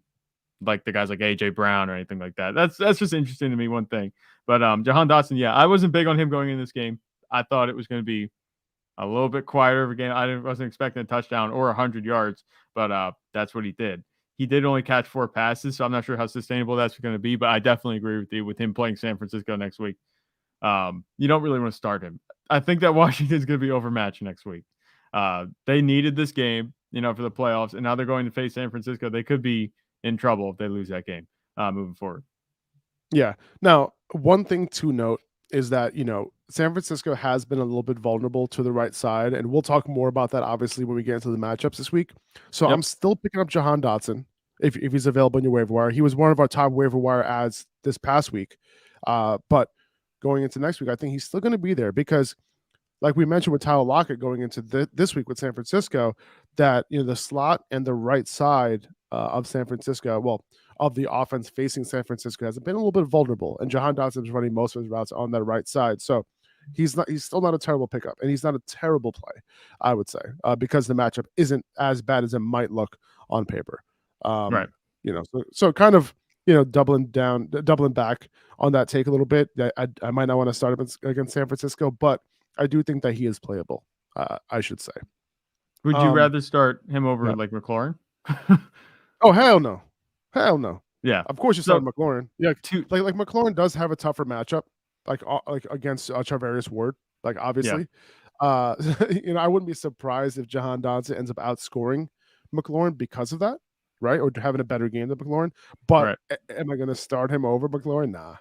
Speaker 2: like the guys like AJ Brown or anything like that. That's just interesting to me, one thing. But Jahan Dotson, yeah, I wasn't big on him going in this game. I thought it was going to be a little bit quieter of a game. I wasn't expecting a touchdown or 100 yards, but that's what he did. He did only catch 4 passes, so I'm not sure how sustainable that's going to be, but I definitely agree with you with him playing San Francisco next week. You don't really want to start him. I think that Washington's going to be overmatched next week. They needed this game, for the playoffs, and now they're going to face San Francisco. They could be in trouble if they lose that game moving forward.
Speaker 1: Yeah. Now, one thing to note is that, San Francisco has been a little bit vulnerable to the right side, and we'll talk more about that, obviously, when we get into the matchups this week. So I'm still picking up Jahan Dotson if he's available in your waiver wire. He was one of our top waiver wire ads this past week. But going into next week, I think he's still going to be there because, like we mentioned with Tyler Lockett going into this week with San Francisco, that, the slot and the right side of San Francisco, well, of the offense facing San Francisco has been a little bit vulnerable, and Jahan Dotson is running most of his routes on that right side. So he's still not a terrible pickup, and he's not a terrible play, I would say, because the matchup isn't as bad as it might look on paper.
Speaker 2: Right.
Speaker 1: So kind of, doubling back on that take a little bit. I might not want to start him against San Francisco, but I do think that he is playable. I should say.
Speaker 2: Would you rather start him over like McLaurin?
Speaker 1: Oh, hell no. Hell no.
Speaker 2: Yeah.
Speaker 1: Of course you start McLaurin. Yeah. Like McLaurin does have a tougher matchup, like against Charvarius Ward, like obviously. Yeah. I wouldn't be surprised if Jahan Dotson ends up outscoring McLaurin because of that, right? Or having a better game than McLaurin. But am I going to start him over McLaurin? Nah.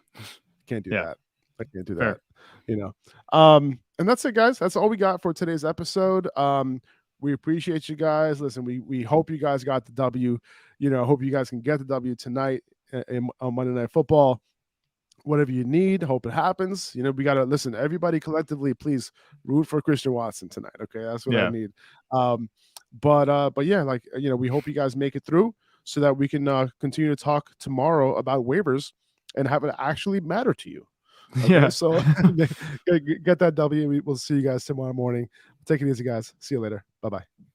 Speaker 1: Can't do that. I can't do that. And that's it, guys. That's all we got for today's episode. We appreciate you guys. Listen, we hope you guys got the W. Hope you guys can get the W tonight on Monday Night Football. Whatever you need, hope it happens. We got to listen. Everybody collectively, please root for Christian Watson tonight. Okay, that's what I need. But yeah, like we hope you guys make it through so that we can continue to talk tomorrow about waivers and have it actually matter to you. Okay, so get that W. We'll see you guys tomorrow morning. Take it easy, guys. See you later. Bye-bye.